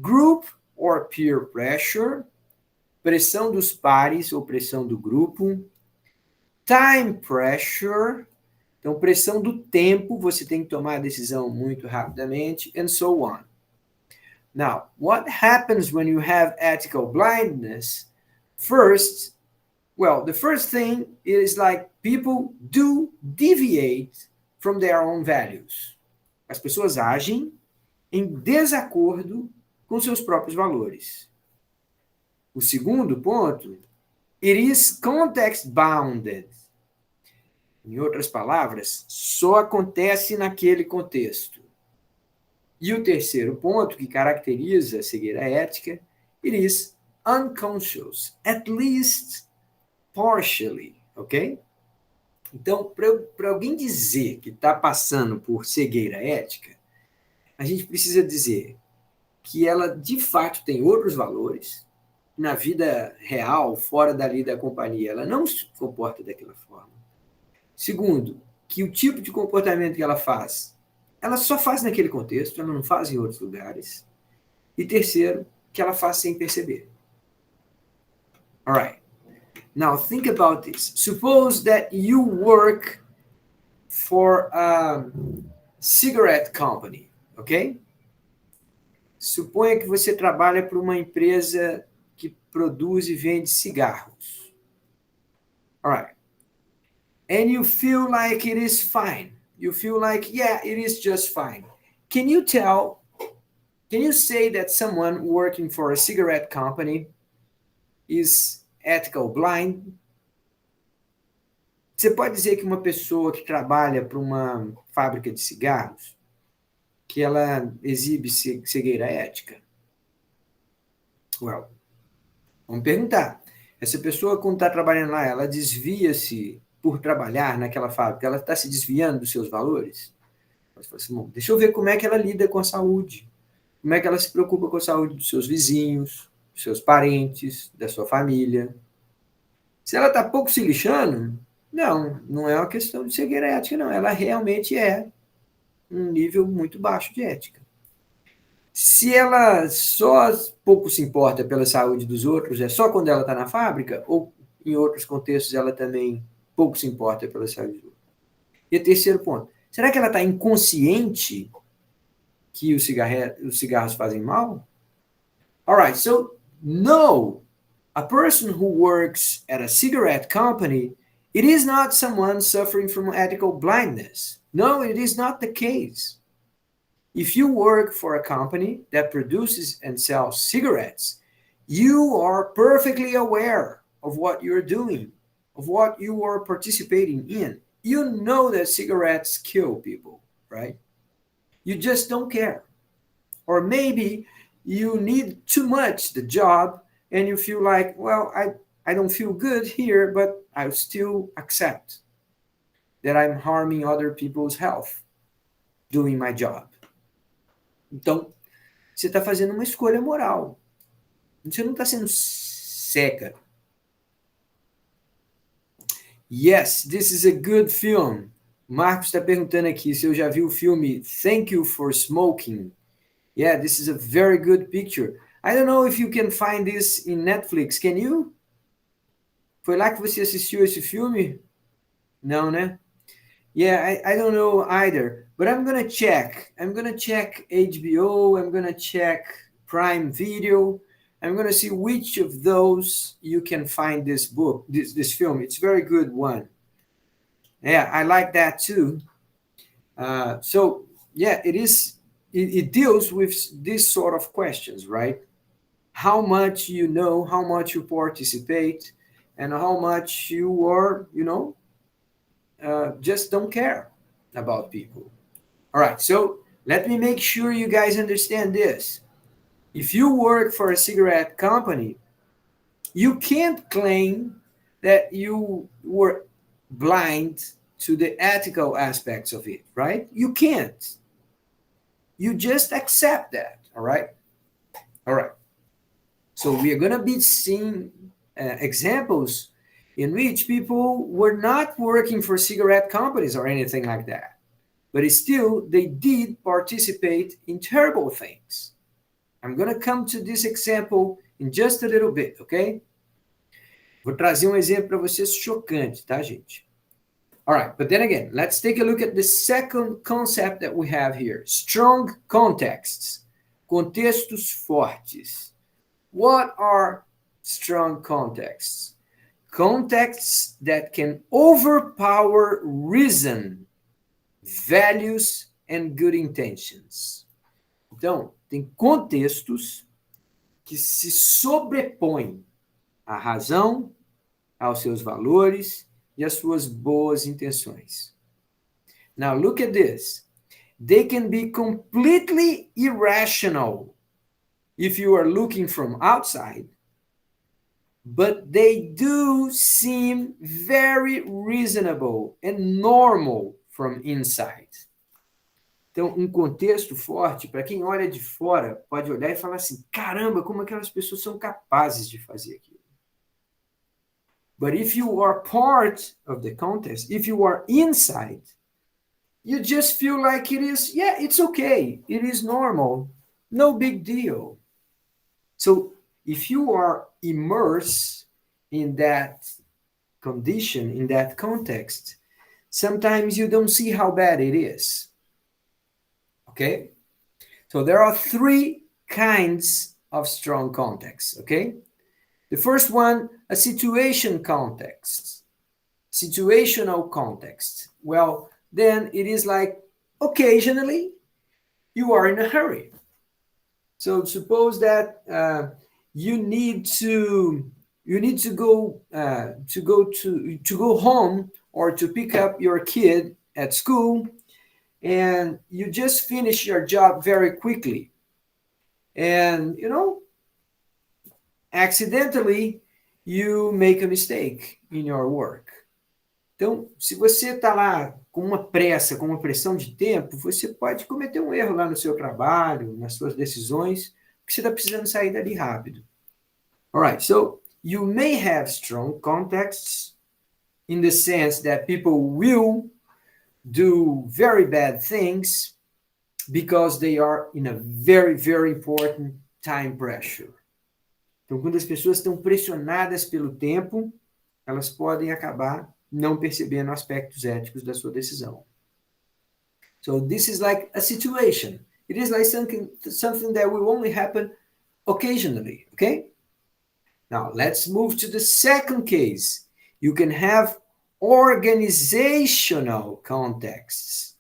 Group or peer pressure, pressão dos pares ou pressão do grupo. Time pressure, então pressão do tempo, você tem que tomar a decisão muito rapidamente, and so on. Now, what happens when you have ethical blindness? First, well, the first thing is like people do deviate from their own values. As pessoas agem em desacordo com seus próprios valores. O segundo ponto, it is context bounded. Em outras palavras, só acontece naquele contexto. E o terceiro ponto, que caracteriza a cegueira ética, it is unconscious, at least partially, ok? Então, para alguém dizer que está passando por cegueira ética, a gente precisa dizer que ela, de fato, tem outros valores. Na vida real, fora dali da companhia, ela não se comporta daquela forma. Segundo, que o tipo de comportamento que ela faz, ela só faz naquele contexto, ela não faz em outros lugares. E terceiro, que ela faz sem perceber. All right. Now, think about this. Suppose that you work for a cigarette company, ok? Suponha que você trabalha para uma empresa que produz e vende cigarros. All right. And you feel like it is fine. You feel like, yeah, it is just fine. Can you say that someone working for a cigarette company is ethical blind? Você pode dizer que uma pessoa que trabalha para uma fábrica de cigarros, que ela exibe cegueira ética? Well, vamos perguntar. Essa pessoa, quando está trabalhando lá, ela desvia-se por trabalhar naquela fábrica, ela está se desviando dos seus valores? Você fala assim, bom, deixa eu ver como é que ela lida com a saúde. Como é que ela se preocupa com a saúde dos seus vizinhos, dos seus parentes, da sua família. Se ela está pouco se lixando, não é uma questão de cegueira ética, não. Ela realmente é um nível muito baixo de ética. Se ela só pouco se importa pela saúde dos outros, é só quando ela está na fábrica, ou em outros contextos ela também pouco se importa pela saúde dos outros. E terceiro ponto, será que ela está inconsciente que os cigarros fazem mal? All right, so no, a person who works at a cigarette company, it is not someone suffering from ethical blindness. No, it is not the case. If you work for a company that produces and sells cigarettes, you are perfectly aware of what you're doing, of what you are participating in. You know that cigarettes kill people, right? You just don't care. Or maybe you need too much the job and you feel like, well, I don't feel good here, but I still accept that I'm harming other people's health doing my job. Então, você está fazendo uma escolha moral. Você não está sendo cega. Yes, this is a good film. Marcos está perguntando aqui se eu já vi o filme Thank You for Smoking. Yeah, this is a very good picture. I don't know if you can find this in Netflix. Can you? Foi lá que você assistiu esse filme? Não, né? Yeah, I don't know either. But I'm going to check. I'm going to check HBO. I'm going to check Prime Video. I'm going to see which of those you can find this book, this film. It's a very good one. Yeah, I like that too. So, yeah, it deals with these sort of questions, right? How much you know, how much you participate, and how much you are, just don't care about people. All right, so let me make sure you guys understand this. If you work for a cigarette company, you can't claim that you were blind to the ethical aspects of it, right? You can't. You just accept that, all right? All right. So we are going to be seeing examples in which people were not working for cigarette companies or anything like that. But still, they did participate in terrible things. I'm going to come to this example in just a little bit, okay? Vou trazer um exemplo para vocês chocante, tá, gente? All right, but then again, let's take a look at the second concept that we have here. Strong contexts. Contextos fortes. What are strong contexts? Contexts that can overpower reason, values, and good intentions. Então, tem contextos que se sobrepõem à razão, aos seus valores e às suas boas intenções. Now, look at this. They can be completely irrational if you are looking from outside, but they do seem very reasonable and normal from inside. Então, um contexto forte, para quem olha de fora, pode olhar e falar assim, caramba, como aquelas pessoas são capazes de fazer aquilo. But if you are part of the context, if you are inside, you just feel like it is, yeah, it's okay. It is normal. No big deal. So if you are immersed in that condition, in that context, sometimes you don't see how bad it is. Okay? So there are 3 kinds of strong contexts, okay? The first one, a situation context. Situational context. Well, then it is like occasionally you are in a hurry. So suppose that you need to go home or to pick up your kid at school, and you just finish your job very quickly, and accidentally you make a mistake in your work. Então, se você está lá com uma pressa, com uma pressão de tempo, você pode cometer um erro lá no seu trabalho, nas suas decisões, porque você está precisando sair dali rápido. Alright, so you may have strong contexts in the sense that people will do very bad things because they are in a very, very important time pressure. Então, quando as pessoas estão pressionadas pelo tempo, elas podem acabar não percebendo aspectos éticos da sua decisão. So this is like a situation. It is like something that will only happen occasionally, okay? Now, let's move to the second case. You can have organizational contexts.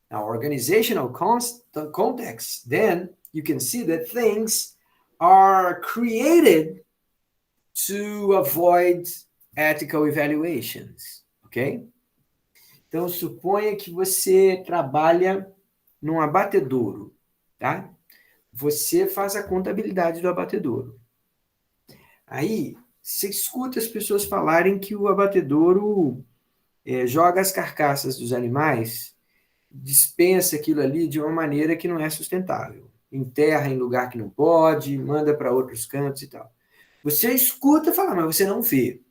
Now, organizational contexts, then you can see that things are created to avoid ethical evaluations, ok? Então, suponha que você trabalha num abatedouro, tá? Você faz a contabilidade do abatedouro. Aí, você escuta as pessoas falarem que o abatedouro joga as carcaças dos animais, dispensa aquilo ali de uma maneira que não é sustentável. Enterra em lugar que não pode, manda para outros cantos e tal. Você escuta falar, mas você não vê.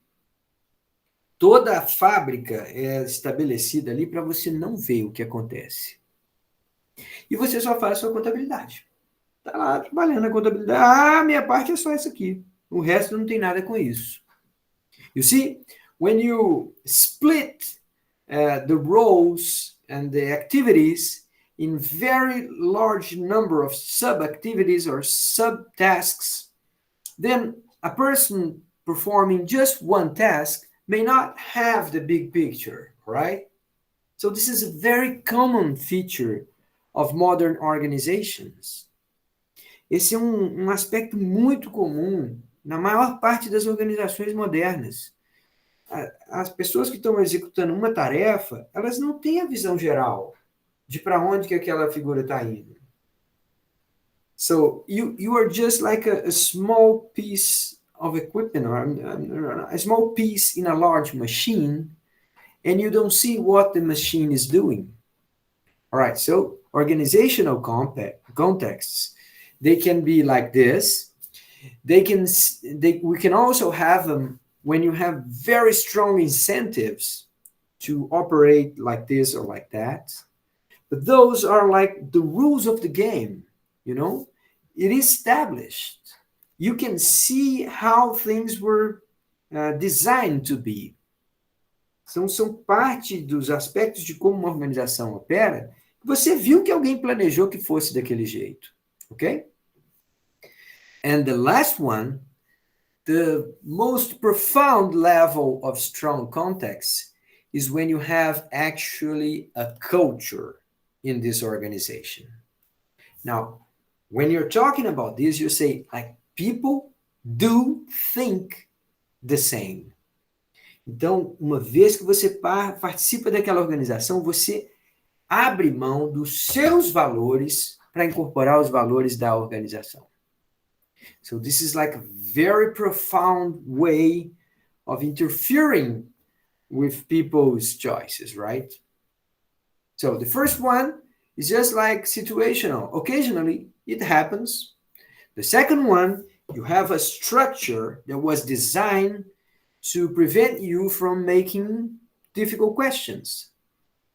Toda a fábrica é estabelecida ali para você não ver o que acontece. E você só faz a sua contabilidade. Está lá trabalhando a contabilidade. Ah, minha parte é só essa aqui. O resto não tem nada com isso. You see, when you split the roles and the activities in very large number of sub-activities or sub-tasks, then a person performing just one task may not have the big picture, right? So this is a very common feature of modern organizations. Esse é um aspecto muito comum na maior parte das organizações modernas. As pessoas que estão executando uma tarefa, elas não têm a visão geral de para onde que aquela figura está indo. So you are just like a small piece of equipment, or a small piece in a large machine, and you don't see what the machine is doing. All right, so organizational contexts, they can be like this. We can also have them when you have very strong incentives to operate like this or like that. But those are like the rules of the game, It is established. You can see how things were designed to be. São parte dos aspectos de como uma organização opera. Você viu que alguém planejou que fosse daquele jeito, ok? And the last one, the most profound level of strong context is when you have actually a culture in this organization. Now, when you're talking about this, you say, like, people do think the same. Então, uma vez que você participa daquela organização, você abre mão dos seus valores para incorporar os valores da organização. So this is like a very profound way of interfering with people's choices, right? So the first one is just like situational. Occasionally, it happens. The second one, you have a structure that was designed to prevent you from making difficult questions.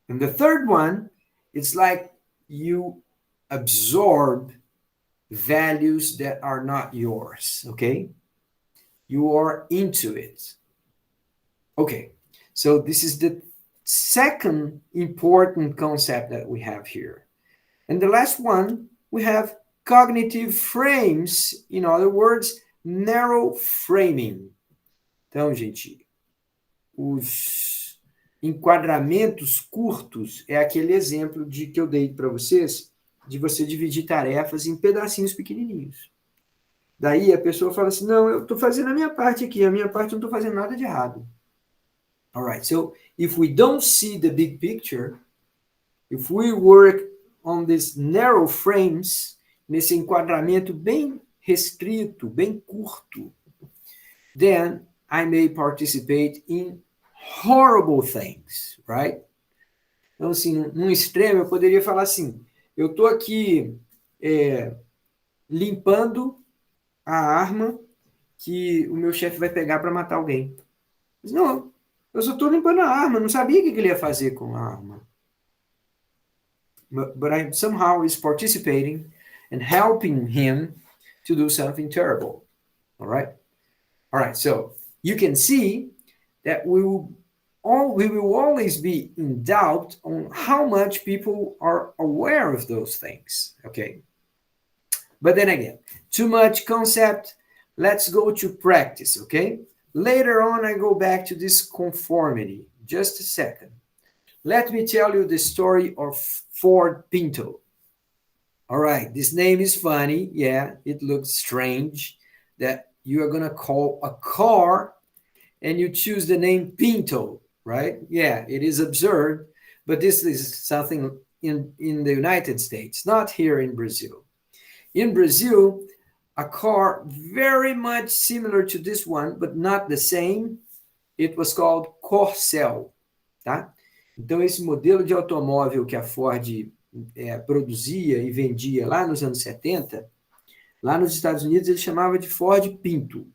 And the third one, it's like you absorb values that are not yours, okay? You are into it. Okay, so this is the second important concept that we have here. And the last one, we have cognitive frames. In other words, narrow framing. Então, gente, os enquadramentos curtos é aquele exemplo de que eu dei para vocês, de você dividir tarefas em pedacinhos pequenininhos. Daí a pessoa fala assim, não, eu estou fazendo a minha parte aqui, a minha parte eu não estou fazendo nada de errado. All right, so if we don't see the big picture, if we work on these narrow frames, nesse enquadramento bem restrito, bem curto, then I may participate in horrible things, right? Então, assim, num extremo, eu poderia falar assim, eu estou aqui limpando a arma que o meu chefe vai pegar para matar alguém. Mas, não, eu só estou limpando a arma, não sabia o que ele ia fazer com a arma. But I somehow is participating and helping him to do something terrible. All right? All right, so you can see that we will always be in doubt on how much people are aware of those things, okay? But then again, too much concept, let's go to practice, okay? Later on, I go back to this conformity. Just a second. Let me tell you the story of Ford Pinto. All right, this name is funny. Yeah, it looks strange that you are going to call a car and you choose the name Pinto, right? Yeah, it is absurd, but this is something in the United States, not here in Brazil. In Brazil, a car very much similar to this one, but not the same, it was called Corcel, tá? Então, esse modelo de automóvel que a Ford produzia e vendia lá nos anos 70, lá nos Estados Unidos ele chamava de Ford Pinto.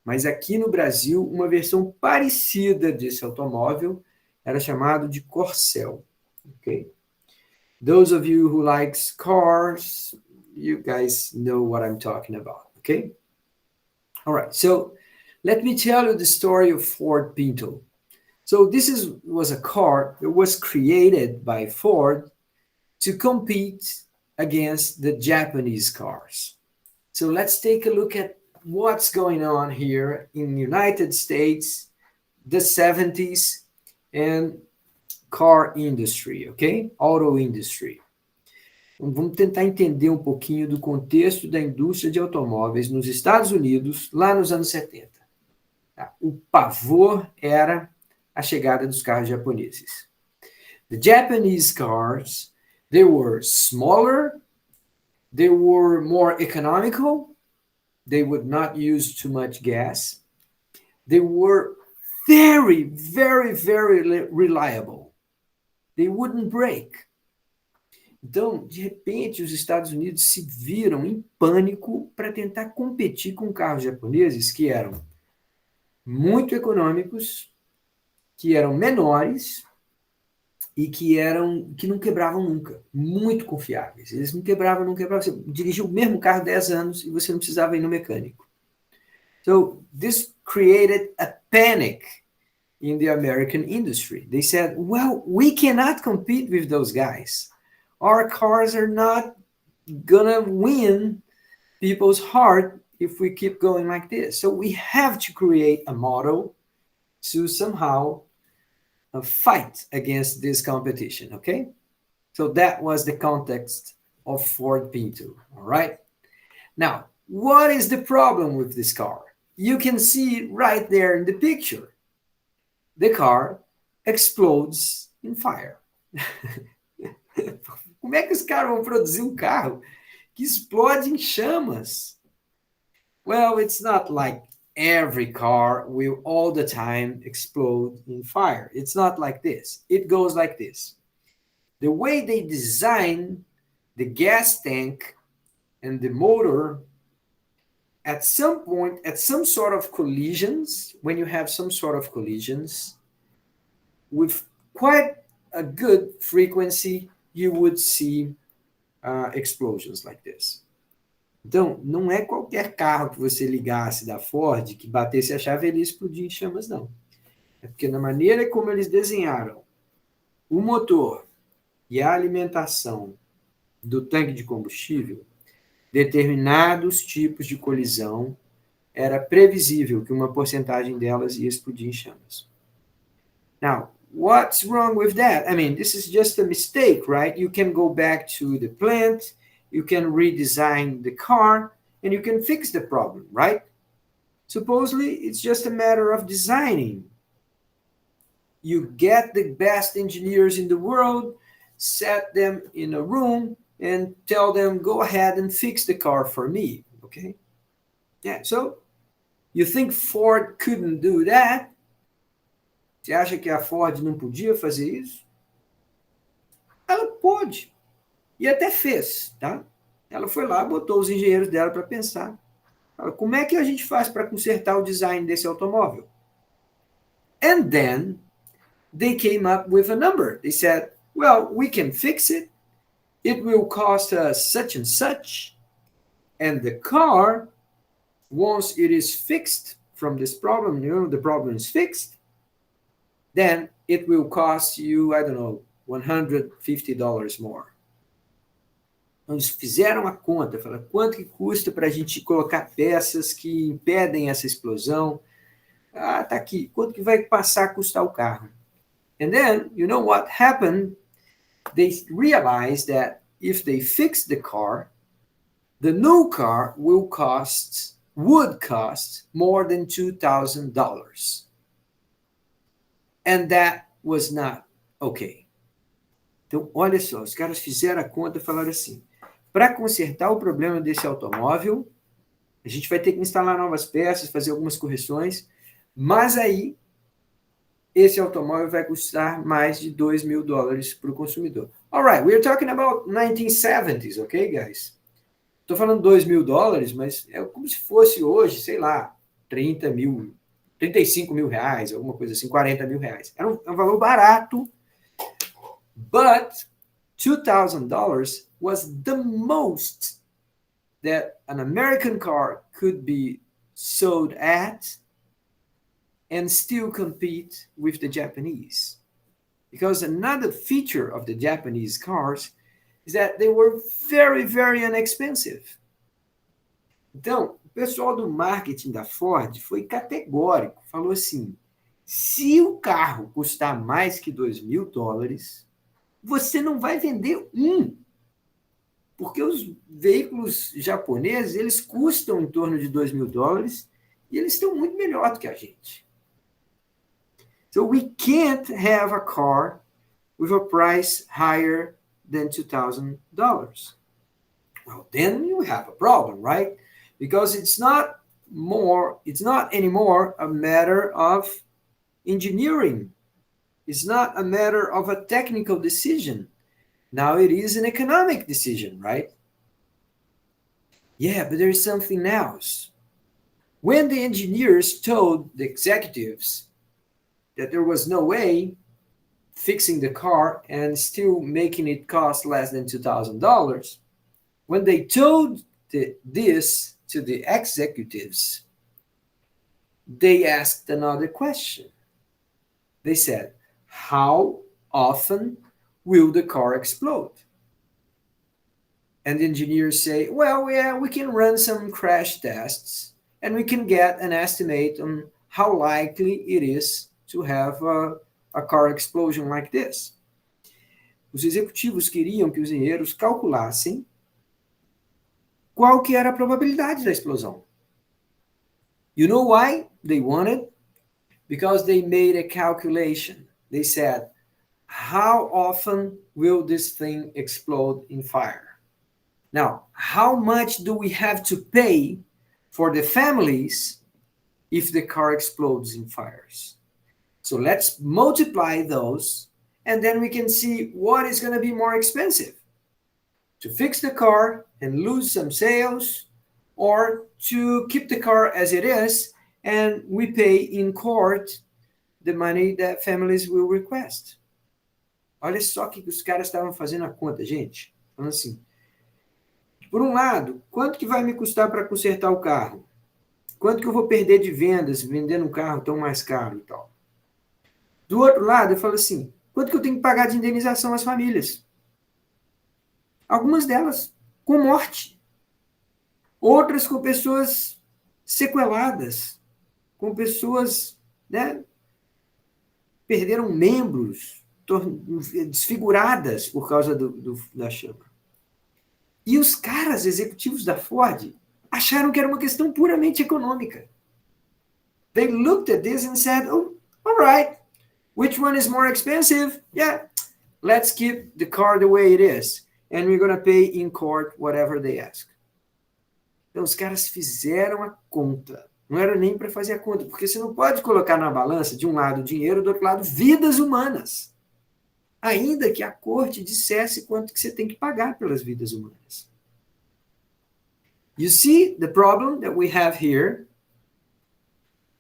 Mas aqui no Brasil, uma versão parecida desse automóvel era chamado de Corcel. Okay? Those of you who likes cars, you guys know what I'm talking about. Okay? All right, so let me tell you the story of Ford Pinto. So this was a car that was created by Ford to compete against the Japanese cars. So let's take a look at what's going on here in the United States, the 70s, and car industry, okay? Auto industry. Então, vamos tentar entender um pouquinho do contexto da indústria de automóveis nos Estados Unidos, lá nos anos 70. Tá? O pavor era a chegada dos carros japoneses. The Japanese cars, they were smaller, they were more economical, they would not use too much gas, they were very, very, very reliable. They wouldn't break. Então, de repente, os Estados Unidos se viram em pânico para tentar competir com carros japoneses que eram muito econômicos, que eram menores e que não quebravam nunca, muito confiáveis. Eles não quebravam, não quebravam. Você dirigia o mesmo carro 10 anos e você não precisava ir no mecânico. So this created a panic in the American industry. They said, well, we cannot compete with those guys. Our cars are not gonna win people's heart if we keep going like this. So we have to create a model to somehow fight against this competition, okay? So that was the context of Ford Pinto, all right? Now, what is the problem with this car? You can see it right there in the picture. The car explodes in fire. Como é que os caras vão produzir um carro que explode em chamas? Well, it's not like every car will all the time explode in fire. It's not like this. It goes like this. The way they design the gas tank and the motor, at some point, at some sort of collisions, when you have some sort of collisions, with quite a good frequency, you would see explosions like this. Então, não é qualquer carro que você ligasse da Ford que batesse a chave e ele ia explodir em chamas, não. É porque na maneira como eles desenharam o motor e a alimentação do tanque de combustível, determinados tipos de colisão, era previsível que uma porcentagem delas ia explodir em chamas. Now, what's wrong with that? I mean, this is just a mistake, right? You can go back to the plant, you can redesign the car, and you can fix the problem, right? Supposedly, it's just a matter of designing. You get the best engineers in the world, set them in a room, and tell them, go ahead and fix the car for me, okay? Yeah, so you think Ford couldn't do that? Você acha que a Ford não podia fazer isso? Ela pôde. E até fez, tá? Ela foi lá, botou os engenheiros dela para pensar. Fala, como é que a gente faz para consertar o design desse automóvel? And then they came up with a number. They said, well, we can fix it. It will cost us such and such. And the car, once it is fixed from this problem, the problem is fixed, then it will cost you, I don't know, $150 more. Então, eles fizeram a conta, falaram, quanto que custa para a gente colocar peças que impedem essa explosão? Ah, tá aqui. Quanto que vai passar a custar o carro? And then, you know what happened? They realized that if they fix the car, the new car would cost more than $2,000. And that was not okay. Então, olha só, os caras fizeram a conta e falaram assim, para consertar o problema desse automóvel, a gente vai ter que instalar novas peças, fazer algumas correções, mas aí esse automóvel vai custar mais de $2.000 para o consumidor. All right, we're talking about 1970s, okay, guys? Estou falando $2.000, mas é como se fosse hoje, sei lá, 35 mil reais, alguma coisa assim, 40 mil reais. É um valor barato, but $2,000 was the most that an American car could be sold at and still compete with the Japanese. Because another feature of the Japanese cars is that they were very, very inexpensive. Então, o pessoal do marketing da Ford foi categórico, falou assim, se o carro custar mais que $2.000, você não vai vender um. Porque os veículos japoneses, eles custam em torno de $2.000 e eles estão muito melhor do que a gente. So we can't have a car with a price higher than $2,000. Well, then you have a problem, right? Because it's not anymore a matter of engineering. It's not a matter of a technical decision. Now it is an economic decision, right? Yeah, but there is something else. When the engineers told the executives that there was no way fixing the car and still making it cost less than $2,000, when they told this to the executives, they asked another question. They said, how often will the car explode? And the engineers say, well, yeah, we can run some crash tests and we can get an estimate on how likely it is to have a car explosion like this. Os executivos queriam que os engenheiros calculassem qual que era a probabilidade da explosão. You know why they wanted? Because they made a calculation. They said, how often will this thing explode in fire? Now, how much do we have to pay for the families if the car explodes in fires? So let's multiply those, and then we can see what is going to be more expensive. To fix the car and lose some sales, or to keep the car as it is, and we pay in court the money that families will request. Olha só que os caras estavam fazendo a conta, gente. Falando assim, por um lado, quanto que vai me custar para consertar o carro? Quanto que eu vou perder de vendas vendendo um carro tão mais caro e tal? Do outro lado, eu falo assim, Quanto que eu tenho que pagar de indenização às famílias? Algumas delas com morte. Outras com pessoas sequeladas, com pessoas, né, perderam membros, desfiguradas por causa da chama. E os caras executivos da Ford acharam que era uma questão puramente econômica. They looked at this and said, oh, all right, which one is more expensive? Yeah, let's keep the car the way it is. And we're going to pay in court whatever they ask. Então, os caras fizeram a conta. Não era nem para fazer a conta, porque você não pode colocar na balança, de um lado, dinheiro, do outro lado, vidas humanas. Ainda que a corte dissesse quanto que você tem que pagar pelas vidas humanas. You see the problem that we have here?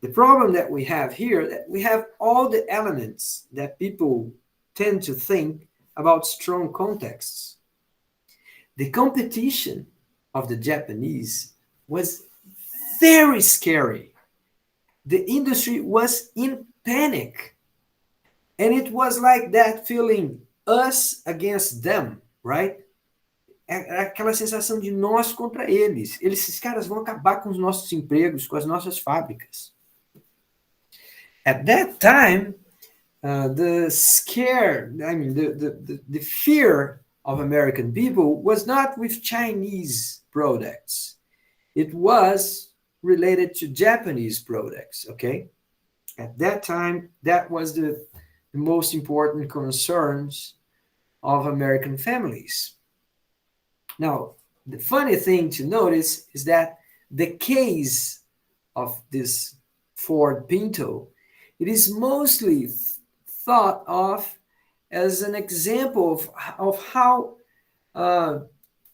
The problem that we have here, that we have all the elements that people tend to think about strong contexts. The competition of the Japanese was very scary. The industry was in panic. And it was like that feeling, us against them, right? Aquela sensação de nós contra eles. Esses caras vão acabar com os nossos empregos, com as nossas fábricas. At that time, the fear of American people was not with Chinese products. It was related to Japanese products, okay? At that time, that was the most important concerns of American families. Now, the funny thing to notice is that the case of this Ford Pinto, it is mostly thought of as an example of how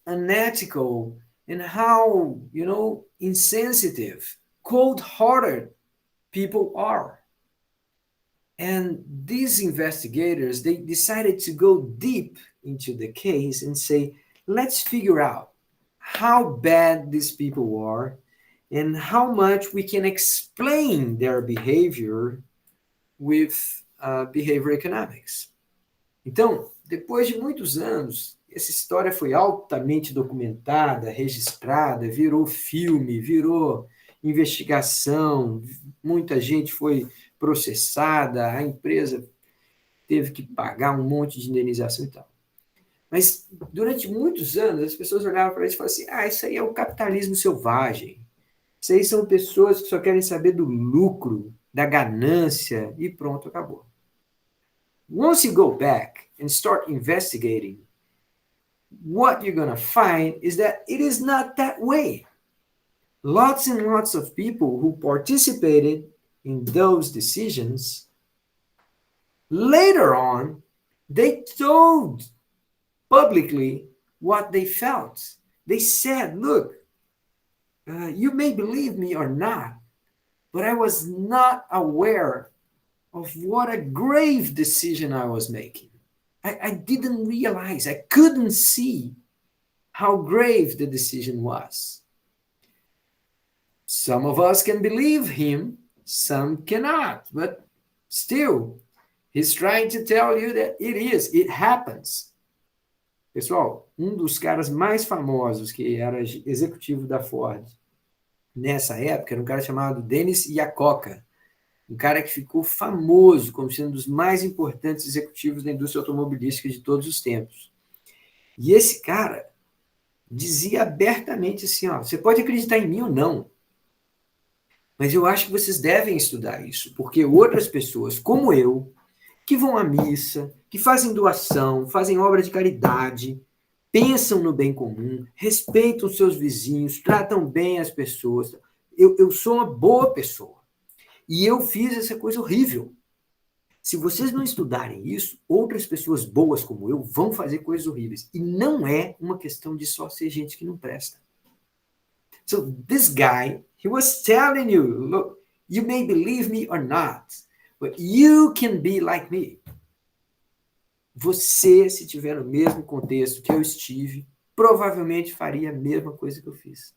unethical and how, insensitive, cold-hearted people are. And these investigators, they decided to go deep into the case and say, let's figure out how bad these people are and how much we can explain their behavior with behavior economics. Então, depois de muitos anos, essa história foi altamente documentada, registrada, virou filme, virou investigação, muita gente foi processada, a empresa teve que pagar um monte de indenização e tal. Mas durante muitos anos as pessoas olhavam para isso e falavam assim, isso aí é o capitalismo selvagem. Isso aí são pessoas que só querem saber do lucro, da ganância e pronto, acabou. Once you go back and start investigating, what you're going to find is that it is not that way. Lots and lots of people who participated in those decisions, later on, they told publicly what they felt. They said, look, you may believe me or not, but I was not aware of what a grave decision I was making. I didn't realize, I couldn't see how grave the decision was. Some of us can believe him, some cannot, but still, he's trying to tell you that it happens. Pessoal, um dos caras mais famosos que era executivo da Ford nessa época era um cara chamado Dennis Iacocca, um cara que ficou famoso como sendo um dos mais importantes executivos da indústria automobilística de todos os tempos. E esse cara dizia abertamente assim, você pode acreditar em mim ou não, mas eu acho que vocês devem estudar isso, porque outras pessoas, como eu, que vão à missa, que fazem doação, fazem obra de caridade, pensam no bem comum, respeitam seus vizinhos, tratam bem as pessoas. Eu sou uma boa pessoa. E eu fiz essa coisa horrível. Se vocês não estudarem isso, outras pessoas boas como eu vão fazer coisas horríveis. E não é uma questão de só ser gente que não presta. So this guy, he was telling you, look, you may believe me or not, but you can be like me. Você, se tiver no mesmo contexto que eu estive, provavelmente faria a mesma coisa que eu fiz.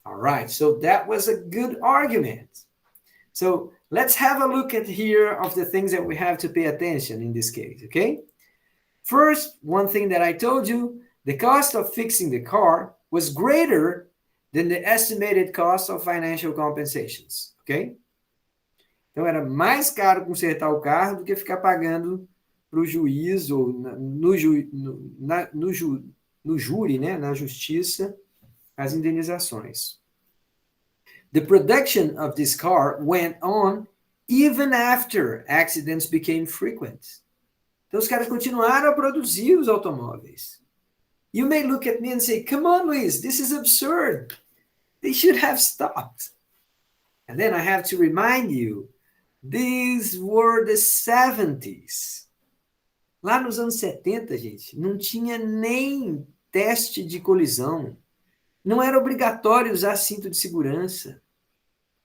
All right, so that was a good argument. So Let's have a look at here of the things that we have to pay attention in this case, okay? First, one thing that I told you, the cost of fixing the car was greater than the estimated cost of financial compensations, ok? Então, era mais caro consertar o carro do que ficar pagando para o juiz ou no júri, né, na justiça, as indenizações. The production of this car went on even after accidents became frequent. Então, os caras continuaram a produzir os automóveis. You may look at me and say, come on, Luis, this is absurd. They should have stopped. And then I have to remind you, these were the 70s. Lá nos anos 70, gente, não tinha nem teste de colisão. Não era obrigatório usar cinto de segurança.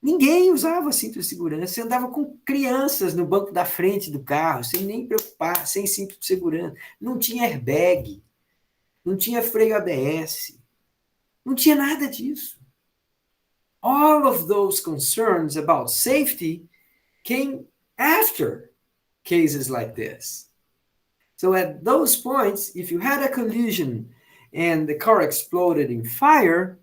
Ninguém usava cinto de segurança. Você andava com crianças no banco da frente do carro, sem nem preocupar, sem cinto de segurança. Não tinha airbag. Não tinha freio ABS. Não tinha nada disso. All of those concerns about safety came after cases like this. So at those points, if you had a collision and the car exploded in fire,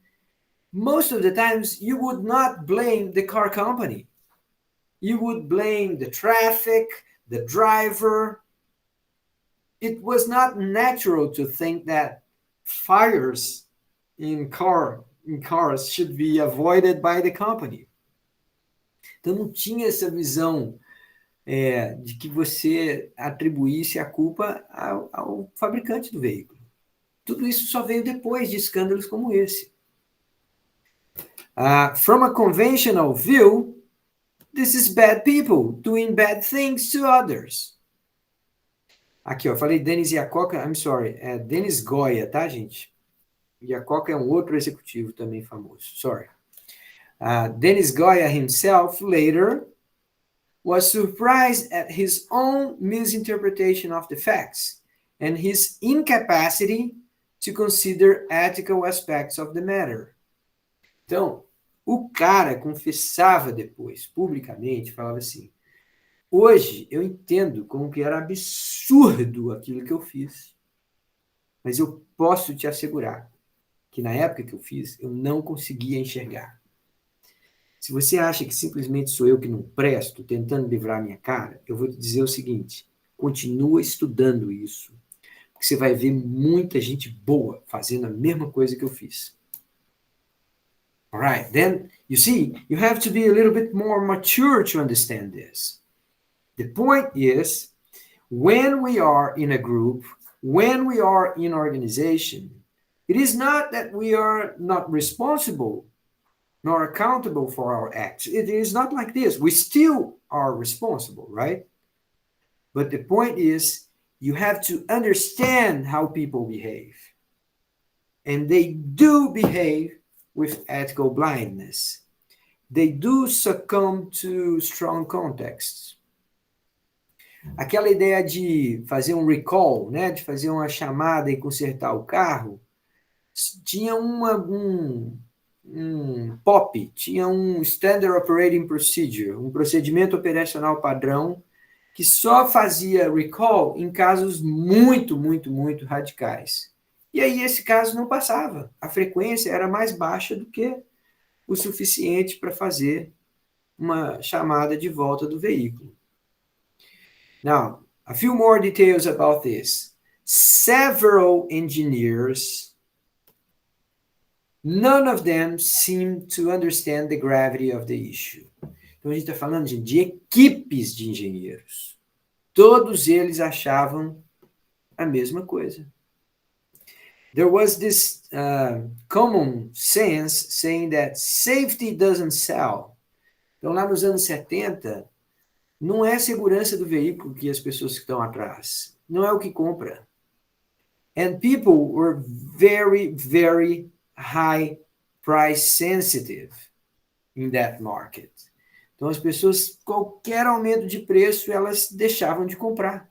most of the times you would not blame the car company. You would blame the traffic, the driver. It was not natural to think that fires in cars should be avoided by the company. Então não tinha essa visão de que você atribuísse a culpa ao fabricante do veículo. Tudo isso só veio depois de escândalos como esse. From a conventional view, this is bad people doing bad things to others. Aqui, ó, falei Denis Iacoca, I'm sorry, é Denis Goya, tá, gente? Iacoca é um outro executivo também famoso, sorry. Denis Goya himself later was surprised at his own misinterpretation of the facts and his incapacity to consider ethical aspects of the matter. Então, o cara confessava depois, publicamente, falava assim, hoje eu entendo como que era absurdo aquilo que eu fiz, mas eu posso te assegurar que na época que eu fiz, eu não conseguia enxergar. Se você acha que simplesmente sou eu que não presto, tentando livrar minha cara, eu vou te dizer o seguinte, continua estudando isso, porque você vai ver muita gente boa fazendo a mesma coisa que eu fiz. All right, then, you see, you have to be a little bit more mature to understand this. The point is, when we are in a group, when we are in organization, it is not that we are not responsible nor accountable for our acts. It is not like this. We still are responsible, right? But the point is, you have to understand how people behave. And they do behave with ethical blindness. They do succumb to strong contexts. Aquela ideia de fazer um recall, né, de fazer uma chamada e consertar o carro, tinha um POP, tinha um Standard Operating Procedure, um procedimento operacional padrão, que só fazia recall em casos muito, muito, muito radicais. E aí esse caso não passava. A frequência era mais baixa do que o suficiente para fazer uma chamada de volta do veículo. Now, a few more details about this. Several engineers, none of them seem to understand the gravity of the issue. Então, a gente está falando de equipes de engenheiros. Todos eles achavam a mesma coisa. There was this common sense saying that safety doesn't sell. Então, lá nos anos 70, não é a segurança do veículo que as pessoas que estão atrás. Não é o que compra. And people were very, very high price sensitive in that market. Então, as pessoas, qualquer aumento de preço, elas deixavam de comprar.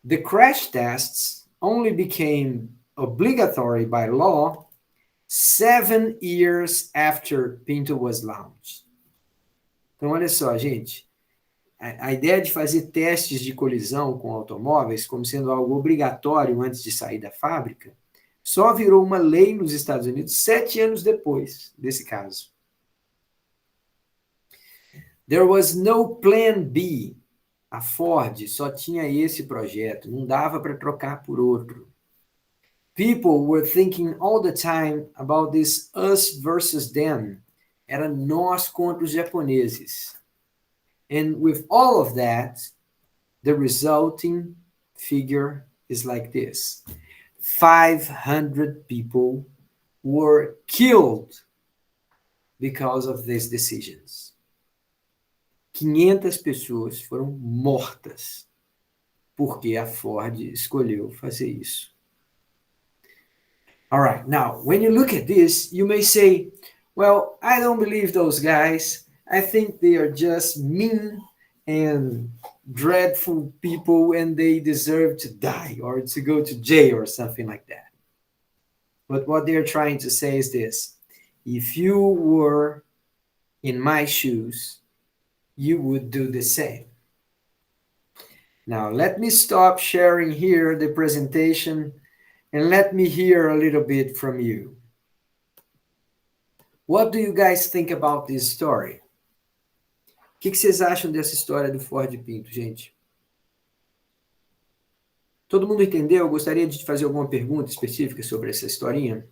The crash tests only became obligatory by law 7 years after Pinto was launched. Então, olha só, gente. A ideia de fazer testes de colisão com automóveis como sendo algo obrigatório antes de sair da fábrica, só virou uma lei nos Estados Unidos 7 anos depois desse caso. There was no plan B. A Ford só tinha esse projeto, não dava para trocar por outro. People were thinking all the time about this us versus them. Era nós contra os japoneses. And with all of that, the resulting figure is like this. 500 people were killed because of these decisions. 500 pessoas foram mortas porque a Ford escolheu fazer isso. All right, now, when you look at this, you may say, well, I don't believe those guys. I think they are just mean and dreadful people and they deserve to die or to go to jail or something like that. But what they're trying to say is this. If you were in my shoes, you would do the same. Now, let me stop sharing here the presentation and let me hear a little bit from you. What do you guys think about this story? O que vocês acham dessa história do Ford Pinto, gente? Todo mundo entendeu? Eu gostaria de fazer alguma pergunta específica sobre essa historinha?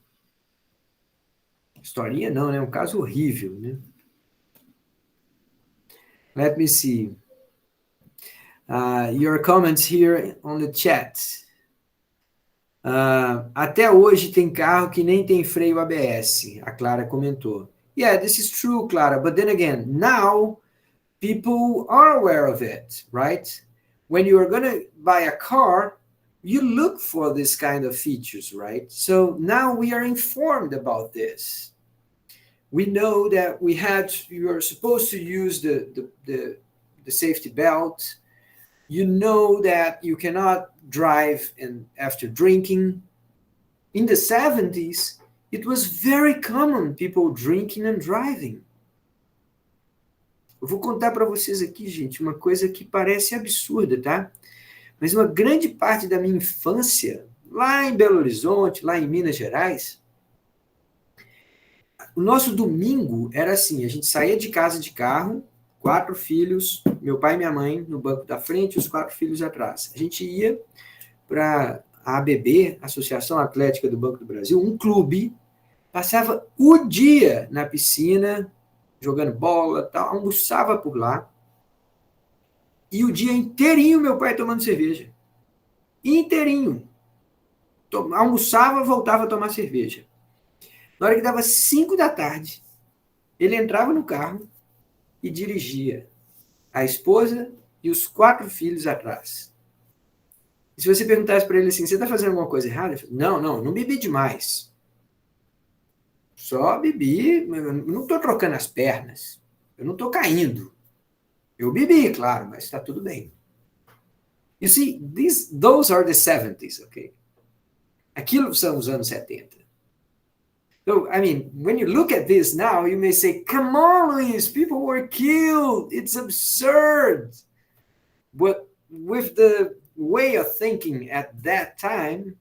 Historinha não, né? Um caso horrível, né? Let me see. Your comments here on the chat. Até hoje tem carro que nem tem freio ABS, a Clara comentou. Yeah, this is true, Clara, but then again, now people are aware of it, right? When you are going to buy a car, you look for this kind of features, right? So now we are informed about this. We know that you are supposed to use the safety belt. You know that you cannot drive after drinking. In the 70s, it was very common people drinking and driving. Eu vou contar para vocês aqui, gente, uma coisa que parece absurda, tá? Mas uma grande parte da minha infância, lá em Belo Horizonte, lá em Minas Gerais, o nosso domingo era assim, a gente saía de casa de carro, 4 filhos, meu pai e minha mãe no banco da frente, os 4 filhos atrás. A gente ia para a ABB, Associação Atlética do Banco do Brasil, um clube, passava o dia na piscina, jogando bola, tal, almoçava por lá, e o dia inteirinho meu pai tomando cerveja. Inteirinho. Almoçava, voltava a tomar cerveja. Na hora que dava 5 da tarde, ele entrava no carro e dirigia a esposa e os 4 filhos atrás. E se você perguntasse para ele assim, você está fazendo alguma coisa errada? Ele falou, não bebi demais. Só bebi, não estou trocando as pernas. Eu não estou caindo. Eu bebi, claro, mas está tudo bem. You see, those are the 70s, okay? Aquilo são os anos 70. So, I mean, when you look at this now, you may say, come on, Luis, people were killed. It's absurd. But with the way of thinking at that time,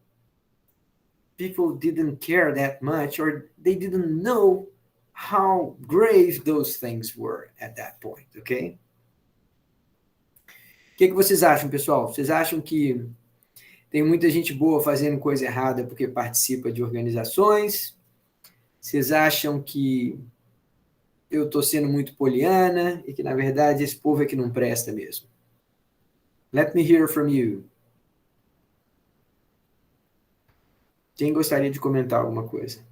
people didn't care that much, or they didn't know how grave those things were at that point, okay? O que vocês acham, pessoal? Vocês acham que tem muita gente boa fazendo coisa errada porque participa de organizações? Vocês acham que eu estou sendo muito poliana e que, na verdade, esse povo é que não presta mesmo? Let me hear from you. Quem gostaria de comentar alguma coisa?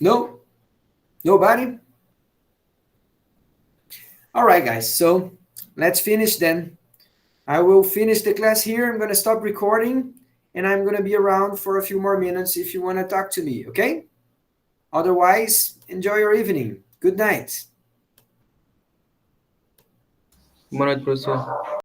No? Nobody? All right, guys. So let's finish then. I will finish the class here. I'm going to stop recording, and I'm going to be around for a few more minutes if you want to talk to me, okay? Otherwise, enjoy your evening. Good night. Boa noite, professor.